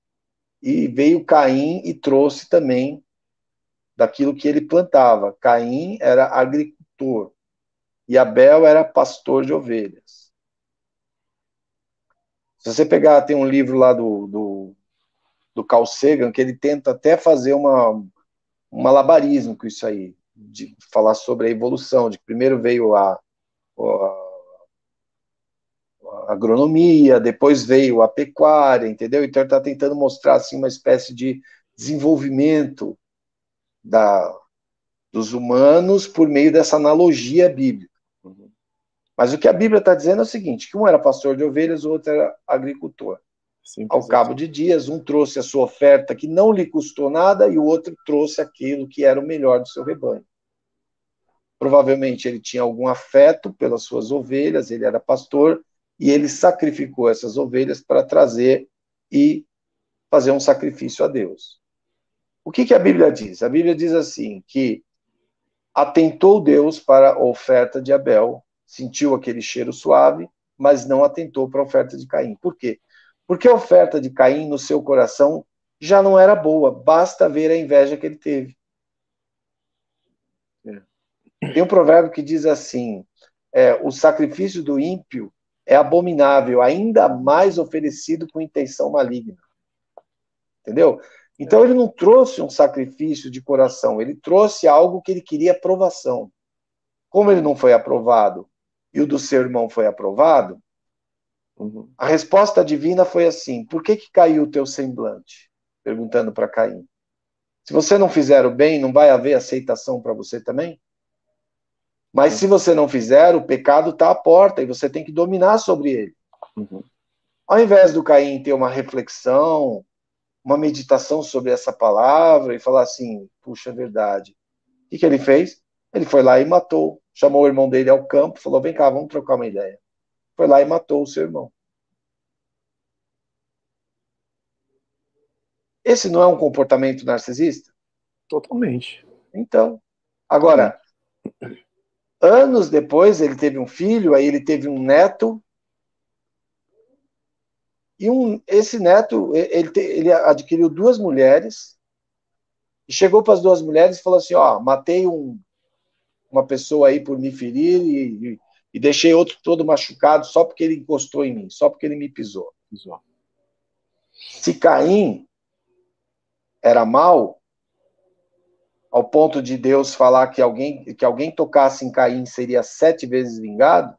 E veio Caim e trouxe também daquilo que ele plantava. Caim era agricultor e Abel era pastor de ovelhas. Se você pegar, tem um livro lá do Carl Sagan, que ele tenta até fazer um malabarismo com isso aí, de falar sobre a evolução, de que primeiro veio a agronomia, depois veio a pecuária, entendeu? Então ele está tentando mostrar assim, uma espécie de desenvolvimento dos humanos por meio dessa analogia bíblica. Mas o que a Bíblia está dizendo é o seguinte, que um era pastor de ovelhas, o outro era agricultor. Ao cabo de dias, um trouxe a sua oferta que não lhe custou nada e o outro trouxe aquilo que era o melhor do seu rebanho. Provavelmente ele tinha algum afeto pelas suas ovelhas, ele era pastor, e ele sacrificou essas ovelhas para trazer e fazer um sacrifício a Deus. O que a Bíblia diz? A Bíblia diz assim, que atentou Deus para a oferta de Abel, sentiu aquele cheiro suave, mas não atentou para a oferta de Caim. Por quê? Porque a oferta de Caim no seu coração já não era boa, basta ver a inveja que ele teve. Tem um provérbio que diz assim, o sacrifício do ímpio é abominável, ainda mais oferecido com intenção maligna. Entendeu? Então ele não trouxe um sacrifício de coração, ele trouxe algo que ele queria aprovação. Como ele não foi aprovado e o do seu irmão foi aprovado, a resposta divina foi assim: por que caiu o teu semblante? Perguntando para Caim. Se você não fizer o bem, não vai haver aceitação para você também? Mas se você não fizer, o pecado está à porta e você tem que dominar sobre ele. Ao invés do Caim ter uma reflexão, uma meditação sobre essa palavra e falar assim, puxa, é verdade. O que ele fez? Ele foi lá e matou. Chamou o irmão dele ao campo, falou, vem cá, vamos trocar uma ideia. Foi lá e matou o seu irmão. Esse não é um comportamento narcisista? Totalmente. Então, agora, anos depois, ele teve um filho, aí ele teve um neto, e esse neto, ele adquiriu duas mulheres, e chegou para as duas mulheres e falou assim, ó, matei uma pessoa aí por me ferir, e deixei outro todo machucado só porque ele encostou em mim, só porque ele me pisou. Se Caim era mau, ao ponto de Deus falar que alguém tocasse em Caim seria 7 vezes vingado,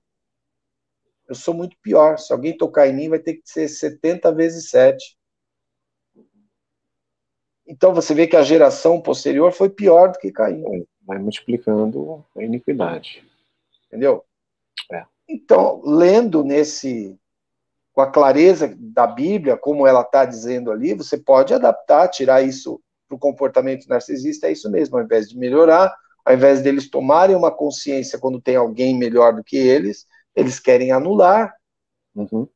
eu sou muito pior. Se alguém tocar em mim, vai ter que ser 70 vezes 7. Então você vê que a geração posterior foi pior do que Caim. Vai multiplicando a iniquidade. Entendeu? É. Então, lendo com a clareza da Bíblia, como ela está dizendo ali, você pode adaptar, tirar isso para o comportamento narcisista, é isso mesmo, ao invés de melhorar, ao invés deles tomarem uma consciência quando tem alguém melhor do que eles querem anular. Uhum.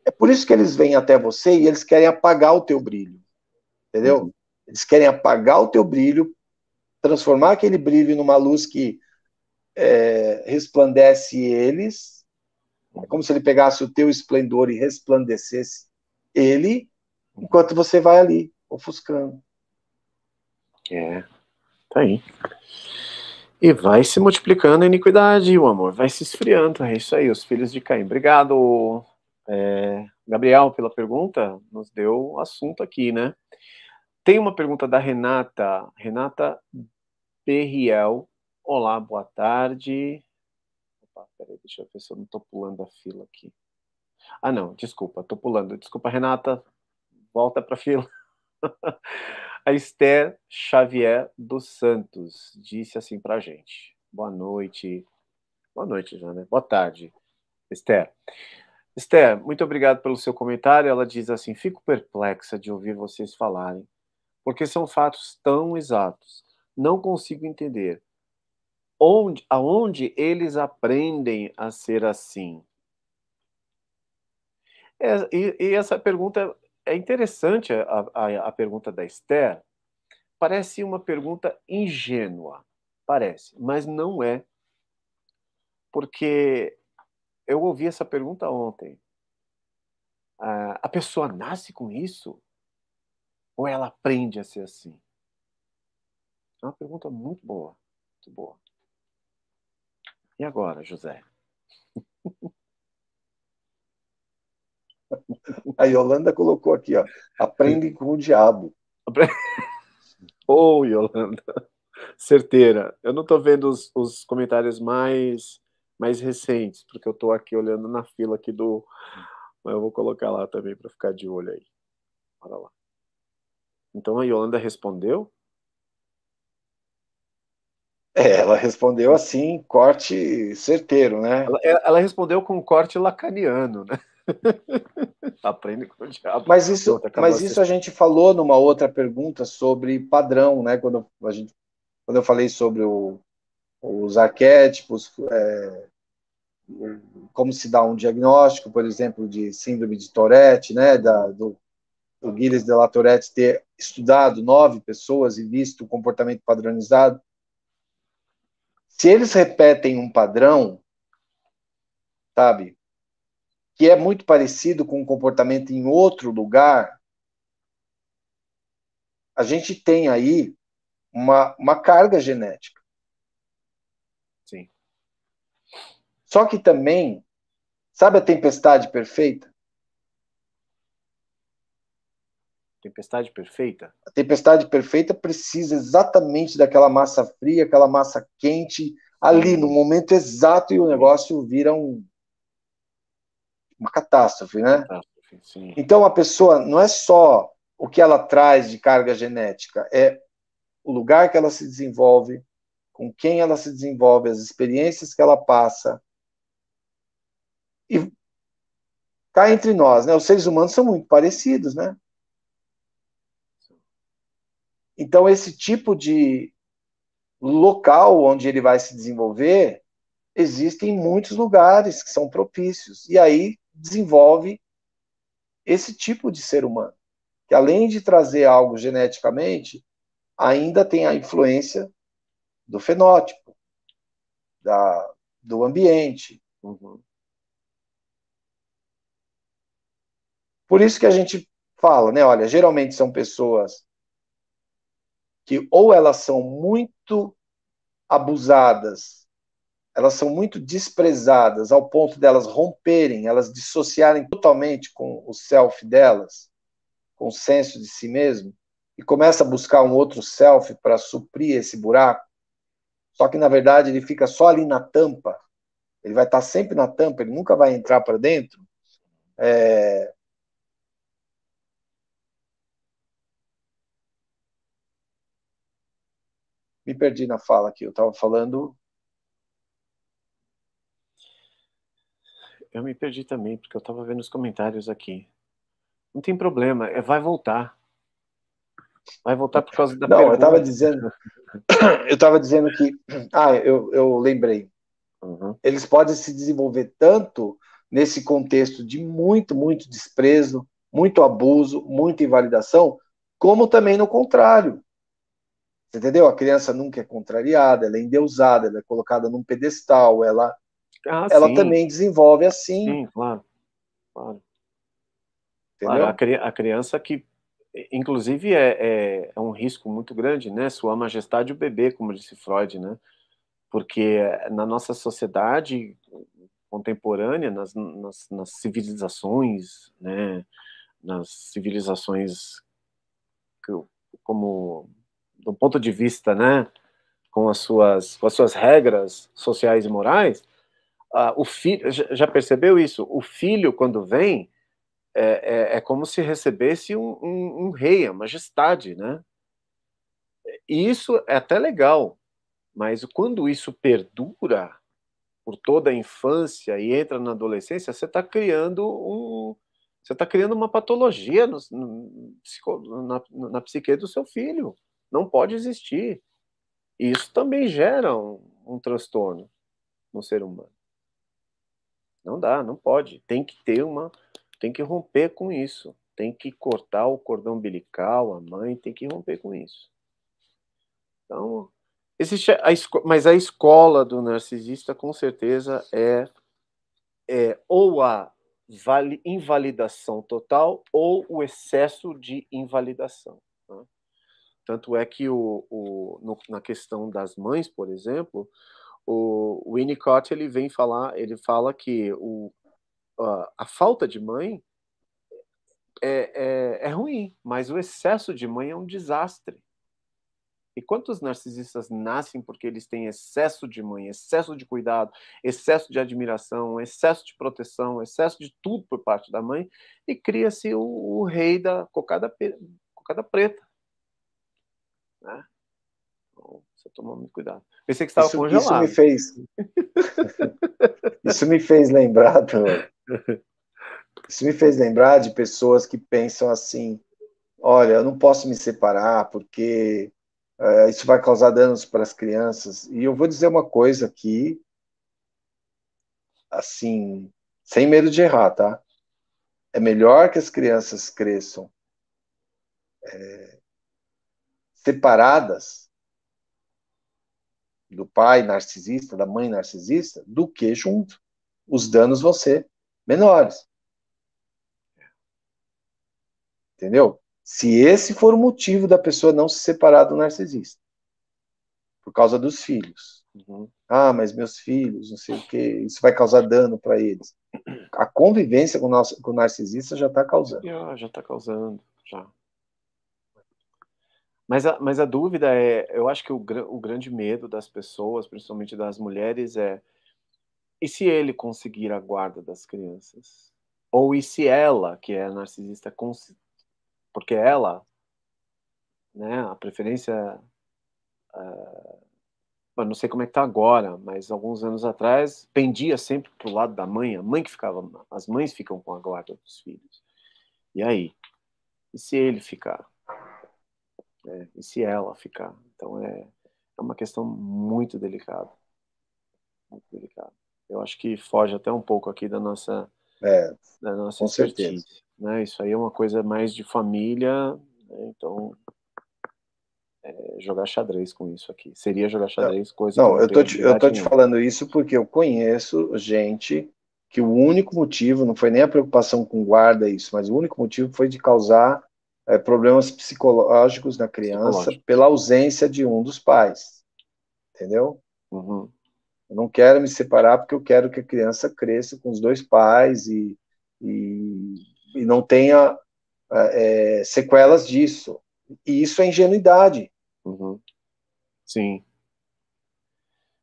É por isso que eles vêm até você e eles querem apagar o teu brilho. Entendeu? Uhum. Eles querem apagar o teu brilho, transformar aquele brilho numa luz que resplandece eles. É como se ele pegasse o teu esplendor e resplandecesse ele, enquanto você vai ali, ofuscando. Tá aí. E vai se multiplicando a iniquidade, o amor vai se esfriando. É isso aí, os filhos de Caim. Obrigado, Gabriel, pela pergunta. Nos deu assunto aqui, né? Tem uma pergunta da Renata Berriel. Olá, boa tarde. Opa, peraí, deixa eu ver se eu não estou pulando a fila aqui. Ah, não, desculpa, estou pulando. Desculpa, Renata, volta para a fila. A Esther Xavier dos Santos disse assim para a gente. Boa noite. Boa noite, já, né? Boa tarde, Esther. Esther, muito obrigado pelo seu comentário. Ela diz assim: fico perplexa de ouvir vocês falarem, porque são fatos tão exatos. Não consigo entender aonde eles aprendem a ser assim. E essa pergunta é interessante, a pergunta da Esther. Parece uma pergunta ingênua, parece, mas não é, porque eu ouvi essa pergunta ontem. A pessoa nasce com isso? Ou ela aprende a ser assim? É uma pergunta muito boa, muito boa. E agora, José? A Yolanda colocou aqui, ó, aprendem com o diabo. Ô, Yolanda, certeira. Eu não estou vendo os comentários mais recentes, porque eu estou aqui olhando na fila aqui do... Mas eu vou colocar lá também para ficar de olho aí. Bora lá. Então a Yolanda respondeu? Ela respondeu assim, corte certeiro, né? Ela respondeu com um corte lacaniano, né? Aprende com o diabo. Mas Pronto, isso a gente falou numa outra pergunta sobre padrão, né? Quando eu falei sobre os arquétipos, como se dá um diagnóstico, por exemplo, de síndrome de Tourette, né? Do Gilles de la Tourette ter estudado 9 pessoas e visto o comportamento padronizado. Se eles repetem um padrão, sabe, que é muito parecido com o comportamento em outro lugar, a gente tem aí uma carga genética. Sim. Só que também, sabe a tempestade perfeita? Tempestade perfeita? A tempestade perfeita precisa exatamente daquela massa fria, aquela massa quente, ali no momento exato, e o negócio vira uma catástrofe, né? Catástrofe, sim. Então a pessoa não é só o que ela traz de carga genética, é o lugar que ela se desenvolve, com quem ela se desenvolve, as experiências que ela passa. E cá entre nós, né? Os seres humanos são muito parecidos, né? Então esse tipo de local onde ele vai se desenvolver, existem muitos lugares que são propícios. E aí desenvolve esse tipo de ser humano, que além de trazer algo geneticamente, ainda tem a influência do fenótipo, do ambiente. Uhum. Por isso que a gente fala, né? Olha, geralmente são pessoas que ou elas são muito abusadas elas são muito desprezadas ao ponto delas romperem, elas dissociarem totalmente com o self delas, com o senso de si mesmo, e começa a buscar um outro self para suprir esse buraco, só que na verdade ele fica só ali na tampa, ele vai estar sempre na tampa, ele nunca vai entrar para dentro. Me perdi na fala aqui, eu estava falando... Eu me perdi também, porque eu estava vendo os comentários aqui. Não tem problema, vai voltar. Vai voltar por causa da Não, pergunta. eu estava dizendo que... eu lembrei. Uhum. Eles podem se desenvolver tanto nesse contexto de muito, muito desprezo, muito abuso, muita invalidação, como também no contrário. Você entendeu? A criança nunca é contrariada, ela é endeusada, ela é colocada num pedestal, ela Sim. também desenvolve assim, Sim, claro. Claro. Claro, entendeu? a criança que, inclusive, é um risco muito grande, né? Sua Majestade o bebê, como disse Freud, né? Porque na nossa sociedade contemporânea, nas civilizações, né? Nas civilizações que, como, do ponto de vista, né? Com as suas regras sociais e morais, o filho, já percebeu isso? O filho, quando vem, é como se recebesse um rei, a majestade, né? E isso é até legal, mas quando isso perdura por toda a infância e entra na adolescência, você está criando uma patologia na psique do seu filho. Não pode existir. E isso também gera um transtorno no ser humano. Não dá, não pode. Tem que romper com isso. Tem que cortar o cordão umbilical, a mãe tem que romper com isso. Então, existe mas a escola do narcisista com certeza é ou a invalidação total ou o excesso de invalidação. Né? Tanto é que na questão das mães, por exemplo, o Winnicott ele fala que a falta de mãe é ruim, mas o excesso de mãe é um desastre. E quantos narcisistas nascem porque eles têm excesso de mãe, excesso de cuidado, excesso de admiração, excesso de proteção, excesso de tudo por parte da mãe, e cria-se o rei da cocada preta. Né? Então, você toma muito cuidado. Pensei que estava Isso me congelado. fez... Isso me fez lembrar Isso me fez lembrar de pessoas que pensam assim: olha, eu não posso me separar porque isso vai causar danos para as crianças. E eu vou dizer uma coisa aqui, assim, sem medo de errar, tá? É melhor que as crianças cresçam separadas do pai narcisista, da mãe narcisista, do que junto. Os danos vão ser menores. Entendeu? Se esse for o motivo da pessoa não se separar do narcisista, por causa dos filhos. Uhum. Ah, mas meus filhos, não sei o quê, isso vai causar dano para eles. A convivência com o narcisista já está causando. Já está causando, já. Mas a dúvida eu acho que o grande medo das pessoas, principalmente das mulheres, e se ele conseguir a guarda das crianças? Ou e se ela, que é narcisista, porque ela, né, a preferência, eu não sei como é que tá agora, mas alguns anos atrás, pendia sempre pro lado da mãe, a mãe que ficava, as mães ficam com a guarda dos filhos. E aí? E se ele ficar? E se ela ficar? Então é uma questão muito delicada. Muito delicada. Eu acho que foge até um pouco aqui É, da nossa com certeza. expertise. Né? Isso aí é uma coisa mais de família, né? Então jogar xadrez com isso aqui. Seria jogar xadrez, coisa que eu Não, não tenho eu tô habilidade te nenhuma. falando isso porque eu conheço gente que o único motivo não foi nem a preocupação com guarda isso, mas o único motivo foi de causar problemas psicológicos na criança Psicológico. pela ausência de um dos pais, entendeu? Uhum. Eu não quero me separar porque eu quero que a criança cresça com os dois pais e não tenha sequelas disso. E isso é ingenuidade. Uhum. Sim.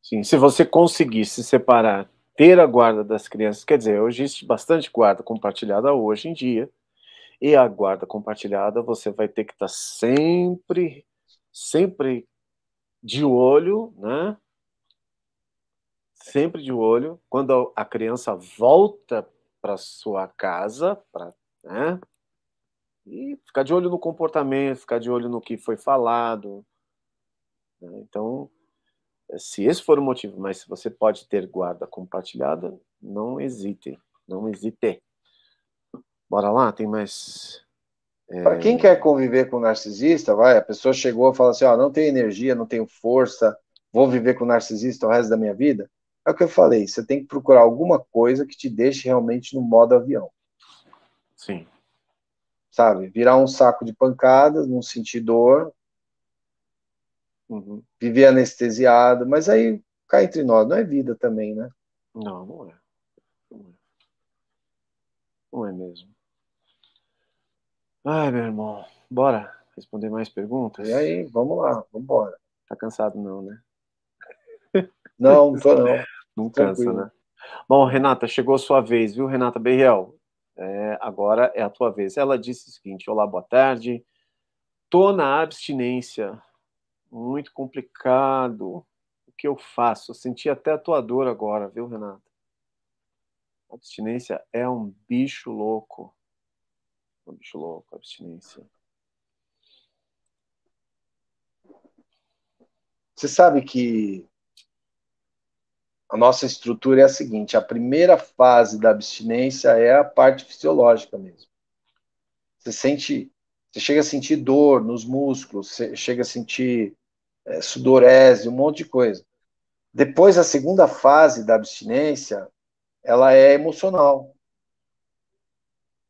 Sim. Se você conseguir se separar, ter a guarda das crianças, quer dizer, hoje existe bastante guarda compartilhada hoje em dia, e a guarda compartilhada você vai ter que estar sempre de olho, né? Sempre de olho. Quando a criança volta para sua casa, né? E ficar de olho no comportamento, ficar de olho no que foi falado, né? Então, se esse for o motivo, mas se você pode ter guarda compartilhada, não hesite, não hesite. Bora lá, tem mais. Para quem quer conviver com o narcisista, a pessoa chegou e falou assim, não tenho energia, não tenho força, vou viver com o narcisista o resto da minha vida. É o que eu falei, você tem que procurar alguma coisa que te deixe realmente no modo avião. Sim. Sabe? Virar um saco de pancadas, não sentir dor, viver anestesiado, mas aí, cá entre nós, não é vida também, né? Não, não é. Não é, não é mesmo. Ai, meu irmão, bora responder mais perguntas? E aí, vamos lá, vamos embora. Tá cansado não, né? Não, não tô não. Não cansa, Tranquilo. né? Bom, Renata, chegou a sua vez, viu, Renata Berriel? Agora é a tua vez. Ela disse o seguinte: olá, boa tarde. Tô na abstinência. Muito complicado. O que eu faço? Eu senti até a tua dor agora, viu, Renata? Abstinência é um bicho louco. Um bicho louco, abstinência. Você sabe que a nossa estrutura é a seguinte: a primeira fase da abstinência é a parte fisiológica mesmo. Você chega a sentir dor nos músculos, você chega a sentir sudorese, um monte de coisa. Depois, a segunda fase da abstinência, ela é emocional.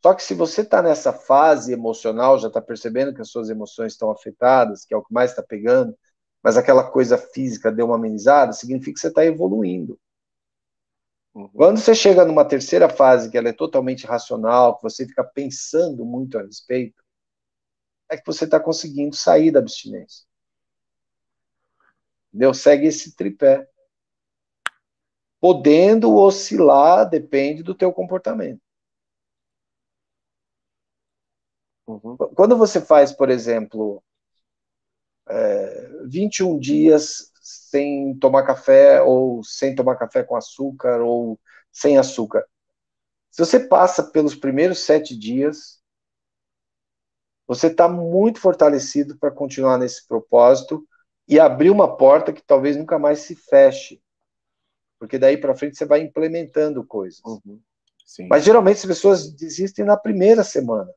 Só que se você está nessa fase emocional, já está percebendo que as suas emoções estão afetadas, que é o que mais está pegando, mas aquela coisa física deu uma amenizada, significa que você está evoluindo. Quando você chega numa terceira fase, que ela é totalmente racional, que você fica pensando muito a respeito, é que você está conseguindo sair da abstinência. Entendeu? Segue esse tripé. Podendo oscilar, depende do teu comportamento. Quando você faz, por exemplo, 21 dias sem tomar café, ou sem tomar café com açúcar, ou sem açúcar, se você passa pelos primeiros 7 dias, você está muito fortalecido para continuar nesse propósito e abrir uma porta que talvez nunca mais se feche. Porque daí para frente você vai implementando coisas. Sim. Mas geralmente as pessoas desistem na primeira semana.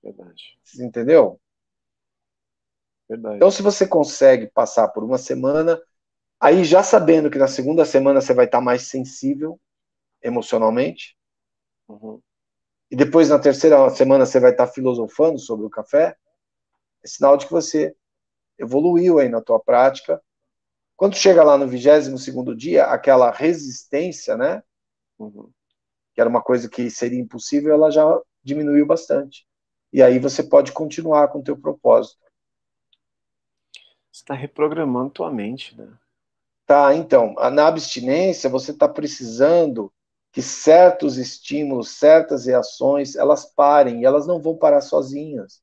Verdade. Você entendeu? Verdade. Então, se você consegue passar por uma semana, aí já sabendo que na segunda semana você vai estar mais sensível emocionalmente, e depois na terceira semana você vai estar filosofando sobre o café, é sinal de que você evoluiu aí na tua prática. Quando chega lá no 22º dia, aquela resistência, né, que era uma coisa que seria impossível, ela já diminuiu bastante. E aí você pode continuar com o teu propósito. Você está reprogramando tua mente, né? Tá, então, na abstinência você está precisando que certos estímulos, certas reações, elas parem, e elas não vão parar sozinhas.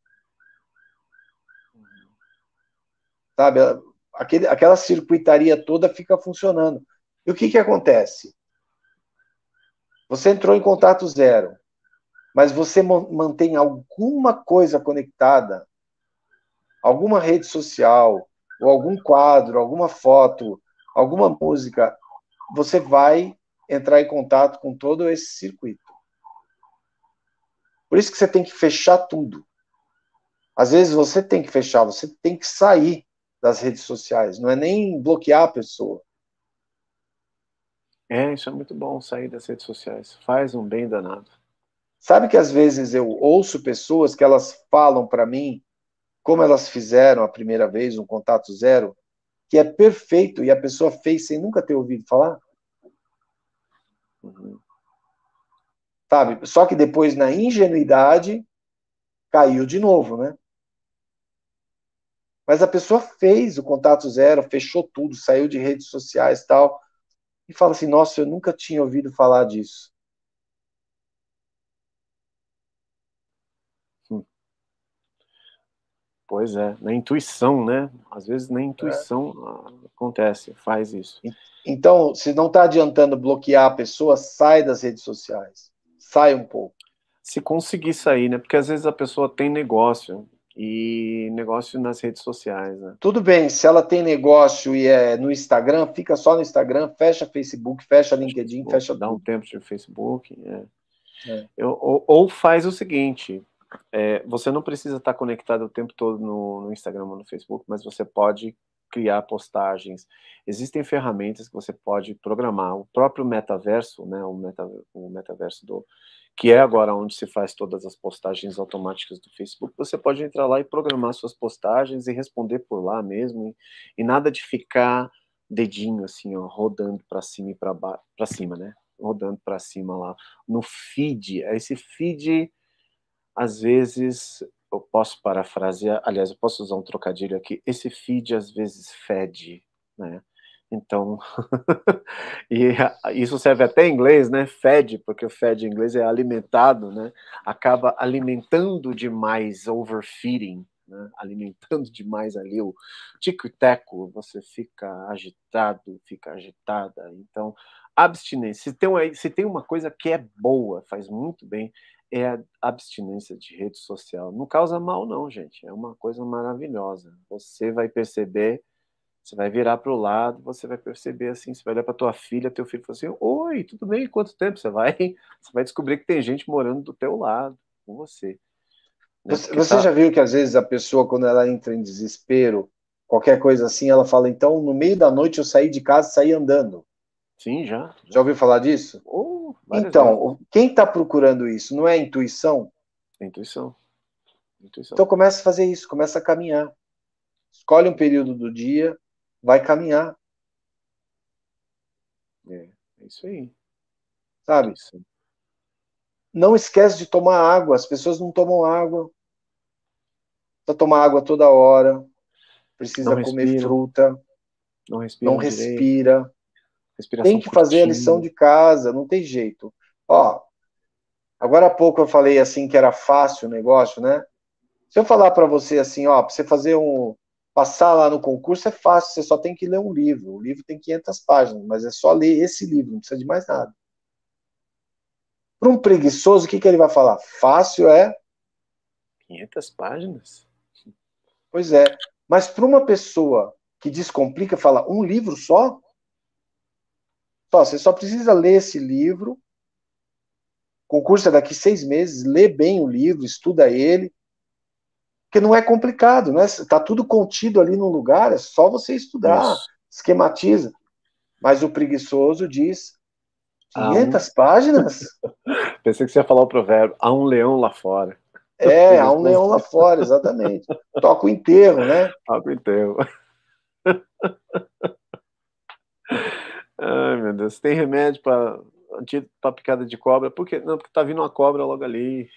Sabe? Aquela circuitaria toda fica funcionando. E o que acontece? Você entrou em contato zero, mas você mantém alguma coisa conectada, alguma rede social, ou algum quadro, alguma foto, alguma música, você vai entrar em contato com todo esse circuito. Por isso que você tem que fechar tudo. Às vezes você tem que fechar, você tem que sair das redes sociais, não é nem bloquear a pessoa. Isso é muito bom, sair das redes sociais. Faz um bem danado. Sabe que às vezes eu ouço pessoas que elas falam para mim como elas fizeram a primeira vez um contato zero, que é perfeito e a pessoa fez sem nunca ter ouvido falar? Sabe? Só que depois, na ingenuidade, caiu de novo, né? Mas a pessoa fez o contato zero, fechou tudo, saiu de redes sociais e tal, e fala assim, nossa, eu nunca tinha ouvido falar disso. Pois é, na intuição, né? Às vezes na intuição acontece, faz isso. Então, se não está adiantando bloquear a pessoa, sai das redes sociais. Sai um pouco. Se conseguir sair, né? Porque às vezes a pessoa tem negócio, e negócio nas redes sociais, né? Tudo bem, se ela tem negócio e é no Instagram, fica só no Instagram, fecha Facebook, fecha LinkedIn, Facebook, fecha dá um tudo. tempo de Facebook. Ou faz o seguinte: você não precisa estar conectado o tempo todo no Instagram ou no Facebook, mas você pode criar postagens. Existem ferramentas que você pode programar. O próprio metaverso, né, o metaverso que é agora onde se faz todas as postagens automáticas do Facebook, você pode entrar lá e programar suas postagens e responder por lá mesmo, e nada de ficar dedinho assim, ó, rodando para cima e para baixo, para cima, né? Rodando para cima lá no feed. Esse feed, às vezes, eu posso parafrasear, aliás, eu posso usar um trocadilho aqui, esse feed às vezes fede, né? Então, e isso serve até em inglês, né? Fed, porque o fed em inglês é alimentado, né? Acaba alimentando demais, overfeeding, né? Alimentando demais ali o tico e teco, você fica agitado, fica agitada. Então, abstinência. Se tem uma coisa que é boa, faz muito bem, é a abstinência de rede social. Não causa mal, não, gente. É uma coisa maravilhosa. Você vai perceber, você vai virar para o lado, você vai perceber assim, você vai olhar para tua filha, teu filho fala assim, oi, tudo bem? Quanto tempo? Você vai descobrir que tem gente morando do teu lado, com você. Né? Porque Você já viu que às vezes a pessoa, quando ela entra em desespero, qualquer coisa assim, ela fala, então, no meio da noite eu saí de casa e saí andando. Sim, já. Já ouviu falar disso? Várias vezes. Então, quem está procurando isso? Não é intuição? É intuição. Intuição. Então começa a fazer isso, começa a caminhar. Escolhe um período do dia, vai caminhar, É isso aí. sabe? Intuição. Não esquece de tomar água. As pessoas não tomam água. Precisa tomar água toda hora. Não Precisa comer respiram, fruta. não Não respiram direito. respira. Tem Respiração que fazer a lição curtinha. de casa. Não tem jeito. Ó, agora há pouco eu falei assim que era fácil o negócio, né? Se eu falar para você assim, ó, para você fazer passar lá no concurso é fácil. Você só tem que ler um livro. O livro tem 500 páginas, mas é só ler esse livro. Não precisa de mais nada. Para um preguiçoso, o que ele vai falar? Fácil é? 500 páginas? Pois é. Mas para uma pessoa que descomplica, fala um livro só? Só, você só precisa ler esse livro. Concurso é daqui 6 meses. Lê bem o livro, estuda ele. Porque não é complicado, né? Está tudo contido ali no lugar, é só você estudar, Isso. esquematiza. Mas o preguiçoso diz: Há um... 500 páginas? Pensei que você ia falar o provérbio. Há um leão lá fora. Há um leão lá fora, exatamente. Toca o enterro, né? Algo inteiro. Ai, meu Deus. Tem remédio para picada de cobra? Por quê? Não, porque tá vindo uma cobra logo ali.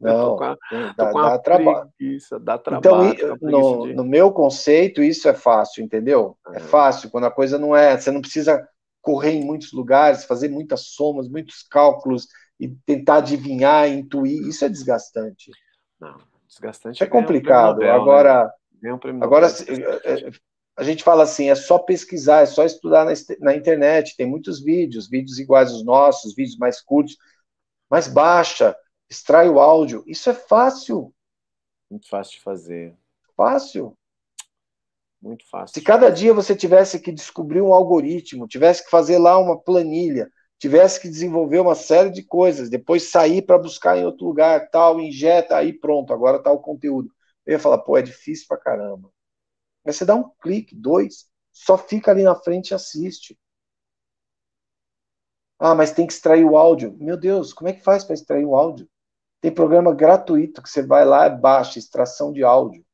Eu tô com Não, a, tô com a dá trabalho. preguiça, dá Então, trabalho, tô com a preguiça no meu conceito, isso é fácil, entendeu? É fácil, quando a coisa não é. Você não precisa correr em muitos lugares, fazer muitas somas, muitos cálculos e tentar adivinhar, intuir. Isso é desgastante. Não, desgastante Isso é é ganhar um prêmio complicado. Nobel, né? Ganhar um prêmio Agora Nobel é desgastante. a gente fala assim: é só pesquisar, é só estudar na internet. Tem muitos vídeos iguais aos nossos, vídeos mais curtos, mas baixa, extrai o áudio. Isso é fácil, Muito fácil de fazer. fácil. Muito fácil Se de cada fazer. dia você tivesse que descobrir um algoritmo, tivesse que fazer lá uma planilha, tivesse que desenvolver uma série de coisas, depois sair para buscar em outro lugar, tal, injeta, aí pronto, agora está o conteúdo. Eu ia falar, pô, é difícil pra caramba. Mas você dá um clique, dois, só fica ali na frente e assiste. Ah, mas tem que extrair o áudio. Meu Deus, como é que faz para extrair o áudio? Tem programa gratuito que você vai lá e baixa, extração de áudio.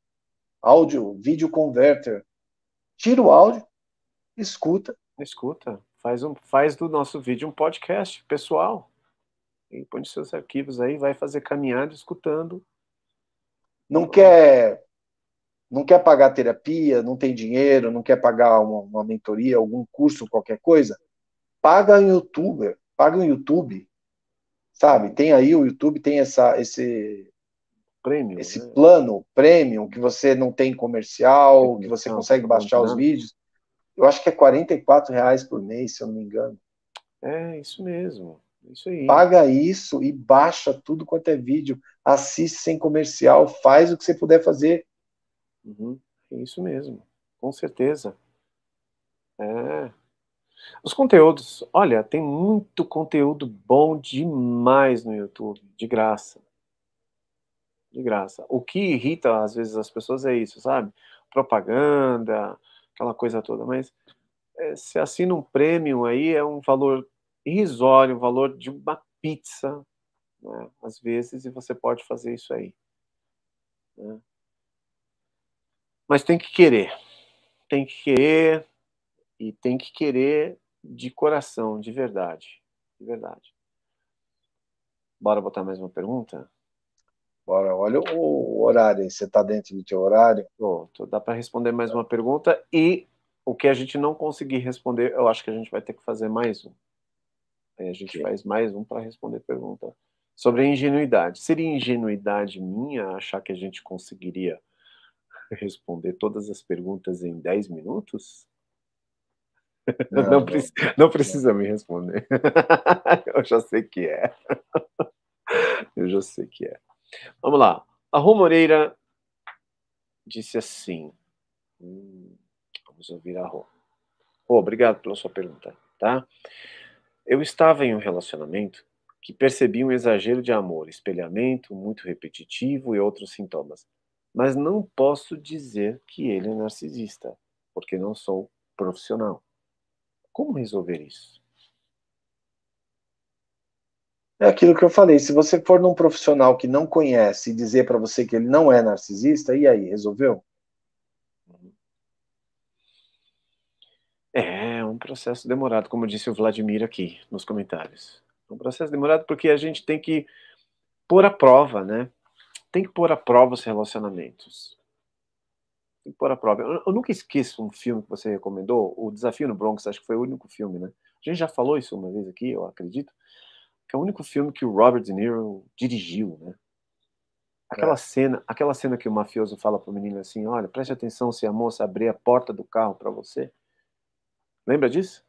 áudio, vídeo converter. Tira o áudio, escuta. Escuta, faz do nosso vídeo um podcast pessoal. E põe os seus arquivos aí, vai fazer caminhada escutando. Não quer, não quer pagar terapia, não tem dinheiro, não quer pagar uma mentoria, algum curso, qualquer coisa? Paga um youtuber, paga um YouTube, sabe? Tem aí o YouTube, tem Prêmio, esse né? plano premium que você não tem Tem comercial, que você comercial, não tem consegue baixar os propaganda. vídeos. Eu acho que é R$ 44 por mês, se eu não me engano. É isso mesmo, isso aí. Paga isso e baixa tudo quanto é vídeo. Assiste sem comercial, faz o que você puder fazer. Uhum, é isso mesmo, com certeza. É. Os conteúdos, olha, tem muito conteúdo bom demais no YouTube, de graça. De graça. O que irrita às vezes as pessoas é isso, sabe? Propaganda, aquela coisa toda, mas se assina um premium aí é um valor irrisório, o valor de uma pizza, né? Às vezes, e você pode fazer isso aí, né? Mas tem que querer e tem que querer de coração, de verdade, de verdade. Bora botar mais uma pergunta? Bora, olha o horário aí. Você está dentro do teu horário? Pronto, dá para responder mais uma pergunta e o que a gente não conseguir responder, eu acho que a gente vai ter que fazer mais um. Aí a gente Ok. faz mais um para responder pergunta sobre a ingenuidade. Seria ingenuidade minha achar que a gente conseguiria responder todas as perguntas em 10 minutos? Não, Não, não, não não. precisa me responder. Eu já sei que é. Eu já sei que é. Vamos lá. A Rô Moreira disse assim. Vamos ouvir a Rô. Rô, obrigado pela sua pergunta, tá? Eu estava em um relacionamento que percebi um exagero de amor, espelhamento, muito repetitivo e outros sintomas. Mas não posso dizer que ele é narcisista, porque não sou profissional. Como resolver isso? É aquilo que eu falei. Se você for num profissional que não conhece e dizer para você que ele não é narcisista, e aí, resolveu? É um processo demorado, como disse o Vladimir aqui nos comentários. É um processo demorado porque a gente tem que pôr à prova, né? Tem que pôr à prova os relacionamentos. Tem que pôr à prova. Eu nunca esqueço um filme que você recomendou, O Desafio no Bronx, acho que foi o único filme, né? A gente já falou isso uma vez aqui, eu acredito, que é o único filme que o Robert De Niro dirigiu, né? É, Aquela cena que o mafioso fala pro menino assim, olha, preste atenção se a moça abrir a porta do carro para você. Lembra disso?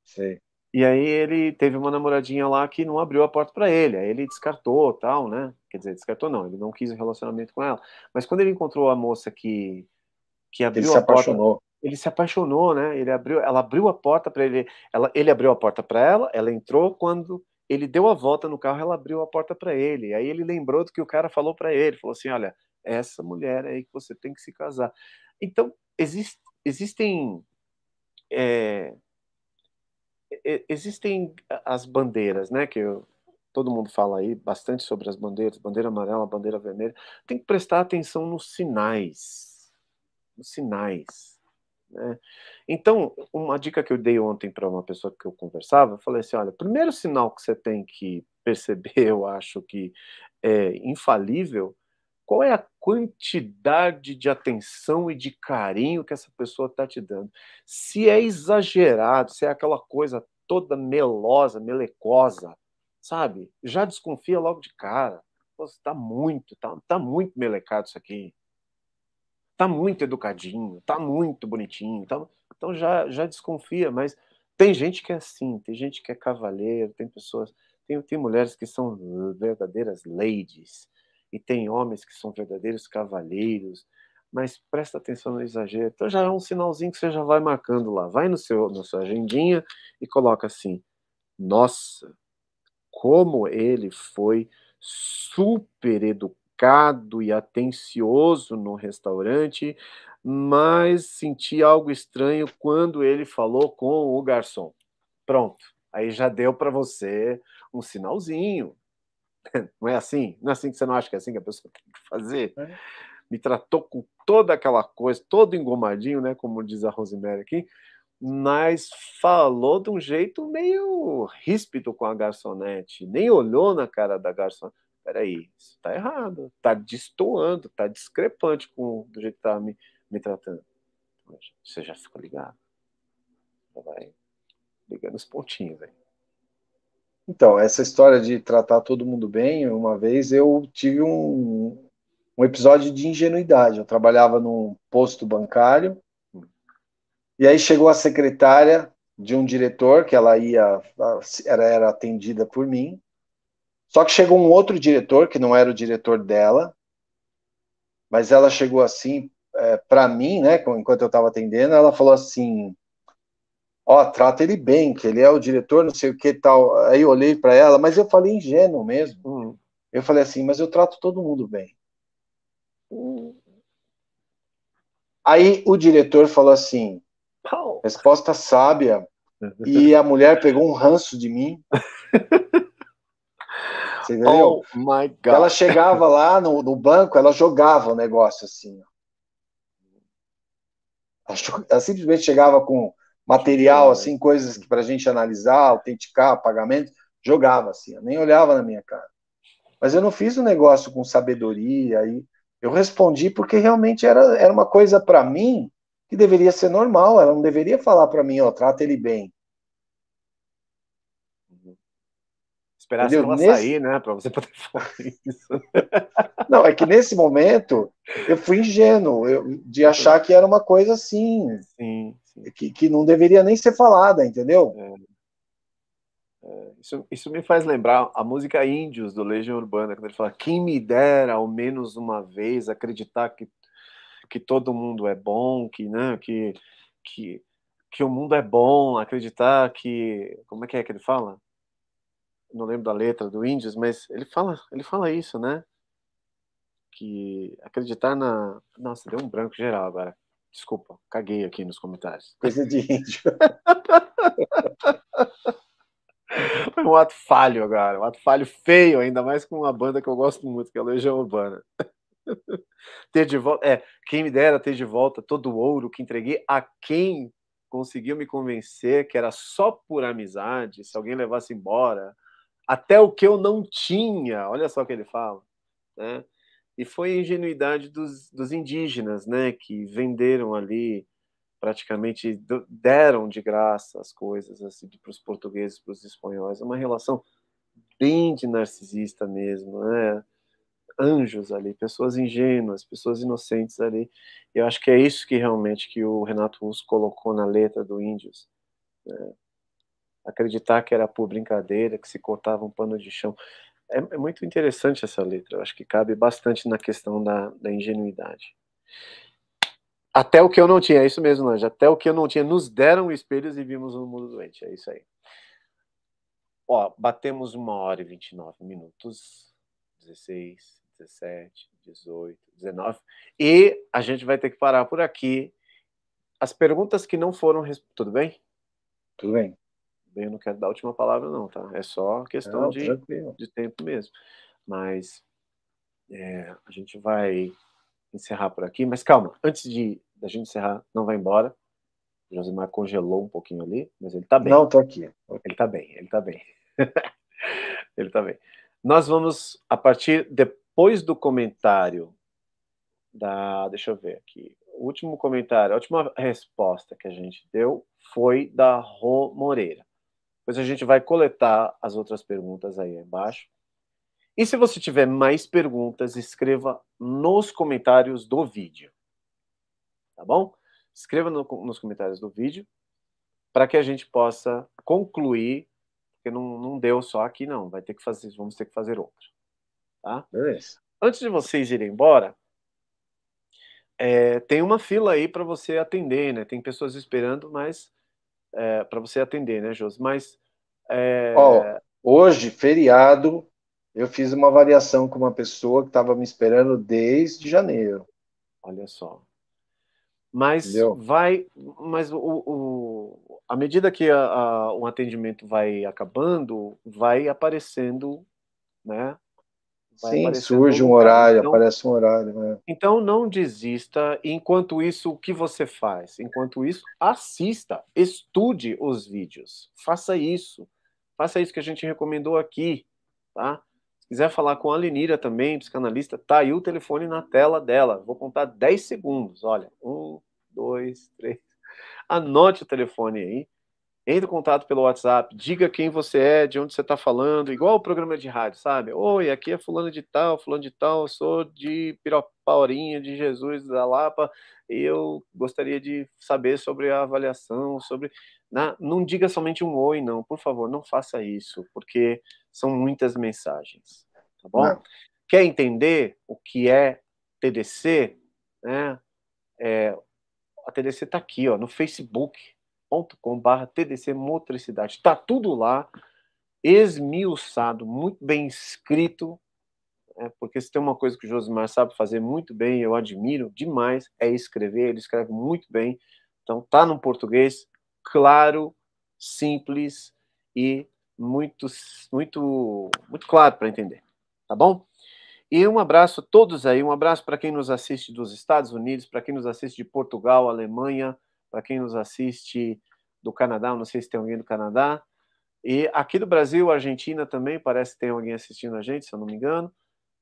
sei. E aí ele teve uma namoradinha lá que não abriu a porta para ele, aí ele descartou, tal, né? Quer dizer, descartou não, ele não quis um relacionamento com ela. Mas quando ele encontrou a moça que Ele abriu se a porta, apaixonou. ele se apaixonou, né? Ela abriu a porta para ele, ele abriu a porta para ela entrou quando ele deu a volta no carro, ela abriu a porta para ele. Aí ele lembrou do que o cara falou para ele, falou assim, olha, essa mulher aí que você tem que se casar. Então, existem é, existem as bandeiras, né? Todo mundo fala aí bastante sobre as bandeiras, bandeira amarela, bandeira vermelha. Tem que prestar atenção nos sinais, né? Então, uma dica que eu dei ontem para uma pessoa que eu conversava, eu falei assim, olha, primeiro sinal que você tem que perceber, eu acho que é infalível, qual é a quantidade de atenção e de carinho que essa pessoa está te dando? Se é exagerado, se é aquela coisa toda melosa, melecosa, sabe? Já desconfia logo de cara. Pô, tá muito melecado isso aqui. Tá muito educadinho, tá muito bonitinho. Então já desconfia, mas tem gente que é assim, tem gente que é cavalheiro, tem pessoas, tem mulheres que são verdadeiras ladies, e tem homens que são verdadeiros cavalheiros, mas presta atenção no exagero. Então já é um sinalzinho que você já vai marcando lá. Vai na sua agendinha e coloca assim: nossa, como ele foi super educado e atencioso no restaurante, mas senti algo estranho quando ele falou com o garçom. Pronto, aí já deu para você um sinalzinho. Não é assim? Não é assim que você não acha que é assim que a pessoa tem que fazer? Né? me tratou com toda aquela coisa, todo engomadinho, né, como diz a Rosemary aqui, mas falou de um jeito meio ríspido com a garçonete, nem olhou na cara da garçonete. Peraí, isso tá errado, tá destoando, tá discrepante com do jeito que tá me tratando. Você já ficou ligado? Já vai ligando os pontinhos aí. Então, essa história de tratar todo mundo bem, uma vez eu tive um episódio de ingenuidade. Eu trabalhava num posto bancário, e aí chegou a secretária de um diretor, que ela era atendida por mim. Só que chegou um outro diretor, que não era o diretor dela, mas ela chegou assim, para mim, né, enquanto eu estava atendendo, ela falou assim: ó, trata ele bem, que ele é o diretor, não sei o que tal. Aí eu olhei para ela, mas eu falei ingênuo mesmo. Eu falei assim, mas eu trato todo mundo bem. Aí o diretor falou assim, resposta sábia, e a mulher pegou um ranço de mim. Você entendeu? Oh my Ela God. chegava lá no banco, ela jogava o negócio assim. Ela simplesmente chegava com material, assim, coisas que para a gente analisar, autenticar, pagamento, jogava assim, eu nem olhava na minha cara. Mas eu não fiz um negócio com sabedoria, aí eu respondi porque realmente era uma coisa para mim que deveria ser normal, ela não deveria falar para mim, ó, trata ele bem. Esperasse Entendeu? ela sair, né, para você poder falar isso. Não, é que nesse momento eu fui ingênuo de achar que era uma coisa assim, sim, sim. Que não deveria nem ser falada, entendeu? Isso me faz lembrar a música Índios, do Legião Urbana, quando ele fala: quem me dera, ao menos uma vez, acreditar que todo mundo é bom, né, que, que o mundo é bom, acreditar que... Como é que ele fala? Não lembro da letra do Índios, mas ele fala isso, né? Que acreditar na... Nossa, deu um branco geral agora. Desculpa, caguei aqui nos comentários. Coisa de índio. Foi um ato falho agora, um ato falho feio, ainda mais com uma banda que eu gosto muito, que é a Legião Urbana. Ter de volta, quem me dera ter de volta todo o ouro que entreguei a quem conseguiu me convencer que era só por amizade, se alguém levasse embora, até o que eu não tinha, olha só o que ele fala, né? E foi a ingenuidade dos indígenas, né, que venderam ali, praticamente deram de graça as coisas assim, para os portugueses, para os espanhóis, é uma relação bem de narcisista mesmo, né? Anjos ali, pessoas ingênuas, pessoas inocentes ali. Eu acho que é isso que realmente que o Renato Russo colocou na letra do Índios. Né? Acreditar que era por brincadeira, que se cortava um pano de chão. É muito interessante essa letra. Eu acho que cabe bastante na questão da ingenuidade. Até o que eu não tinha, é isso mesmo, Anjo. Até o que eu não tinha, nos deram espelhos e vimos um mundo doente. É isso aí. Ó, batemos 1h29, 16, 17, 18, 19. E a gente vai ter que parar por aqui. As perguntas que não foram respondidas. Tudo bem? Tudo bem. Bem, eu não quero dar a última palavra, não, tá? É só questão Não, tranquilo. de tempo mesmo. Mas a gente vai encerrar por aqui. Mas calma, antes da gente encerrar, não vai embora. O Josimar congelou um pouquinho ali, mas ele tá bem. Não, tô aqui. Ele tá bem, ele tá bem. Ele tá bem. Nós vamos, a partir depois do comentário deixa eu ver aqui. O último comentário, a última resposta que a gente deu foi da Rô Moreira. Depois a gente vai coletar as outras perguntas aí embaixo. E se você tiver mais perguntas, escreva nos comentários do vídeo. Tá bom? Escreva nos comentários do vídeo para que a gente possa concluir, porque não deu só aqui não, vamos ter que fazer outro. Tá? Beleza. Antes de vocês irem embora, tem uma fila aí para você atender, né? Tem pessoas esperando, mas para você atender, né, Josi? Mas Ó, hoje, feriado, eu fiz uma variação com uma pessoa que estava me esperando desde janeiro. olha só. Mas Entendeu? à medida que o atendimento vai acabando, vai aparecendo, né? vai Sim, aparecendo no surge um lugar. horário, aparece um horário, né? Então não desista. Enquanto isso, o que você faz? Enquanto isso, assista, estude os vídeos. Faça isso. Faça isso que a gente recomendou aqui, tá? Se quiser falar com a Lenira também, psicanalista, tá aí o telefone na tela dela. Vou contar 10 segundos. Olha, 1, 2, 3. Anote o telefone aí. Entre em contato pelo WhatsApp, diga quem você é, de onde você está falando, igual o programa de rádio, sabe? Oi, aqui é fulano de tal, eu sou de Pirapaurinha, de Jesus da Lapa, e eu gostaria de saber sobre a avaliação, sobre... Não diga somente um oi, não, por favor, não faça isso, porque são muitas mensagens, tá bom? Não. Quer entender o que é TDC? Né? A TDC está aqui, ó, no facebook.com/barra TDC Motricidade. Está tudo lá, esmiuçado, muito bem escrito, porque se tem uma coisa que o Josimar sabe fazer muito bem, eu admiro demais, é escrever, ele escreve muito bem. Então tá no português, claro, simples e muito, muito, muito claro para entender, tá bom? E um abraço a todos aí, um abraço para quem nos assiste dos Estados Unidos, para quem nos assiste de Portugal, Alemanha, para quem nos assiste do Canadá, não sei se tem alguém do Canadá, e aqui do Brasil, Argentina também, parece que tem alguém assistindo a gente, se eu não me engano.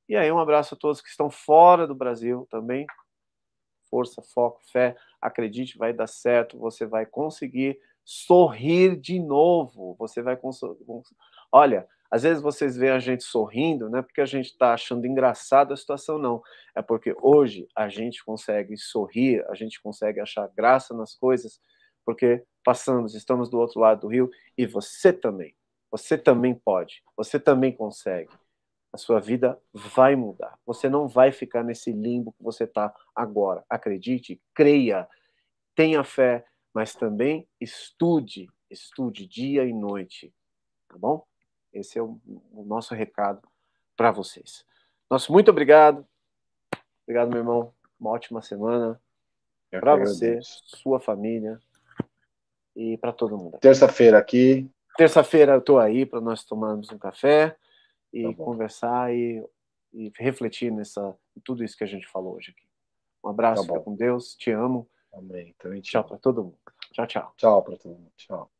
E aí um abraço a todos que estão fora do Brasil também. Força, foco, fé, acredite, vai dar certo, você vai conseguir sorrir de novo, você vai conseguir... Olha, às vezes vocês veem a gente sorrindo, não é porque a gente está achando engraçada a situação, não. É porque hoje a gente consegue sorrir, a gente consegue achar graça nas coisas, porque passamos, estamos do outro lado do rio, e você também pode, você também consegue. A sua vida vai mudar. Você não vai ficar nesse limbo que você está agora. Acredite, creia, tenha fé, mas também estude, estude dia e noite, tá bom? Esse é o nosso recado para vocês. Nosso muito obrigado. Obrigado, meu irmão. Uma ótima semana Eu que para você, agradeço. sua família e para todo mundo aqui. Terça-feira aqui. Terça-feira eu estou aí para nós tomarmos um café Tá e bom, conversar e refletir em tudo isso que a gente falou hoje aqui. Um tá abraço, fica bom. com Deus, te amo. Amém. Também te Tchau amo. para todo mundo. Tchau, tchau. Tchau para todo mundo. Tchau.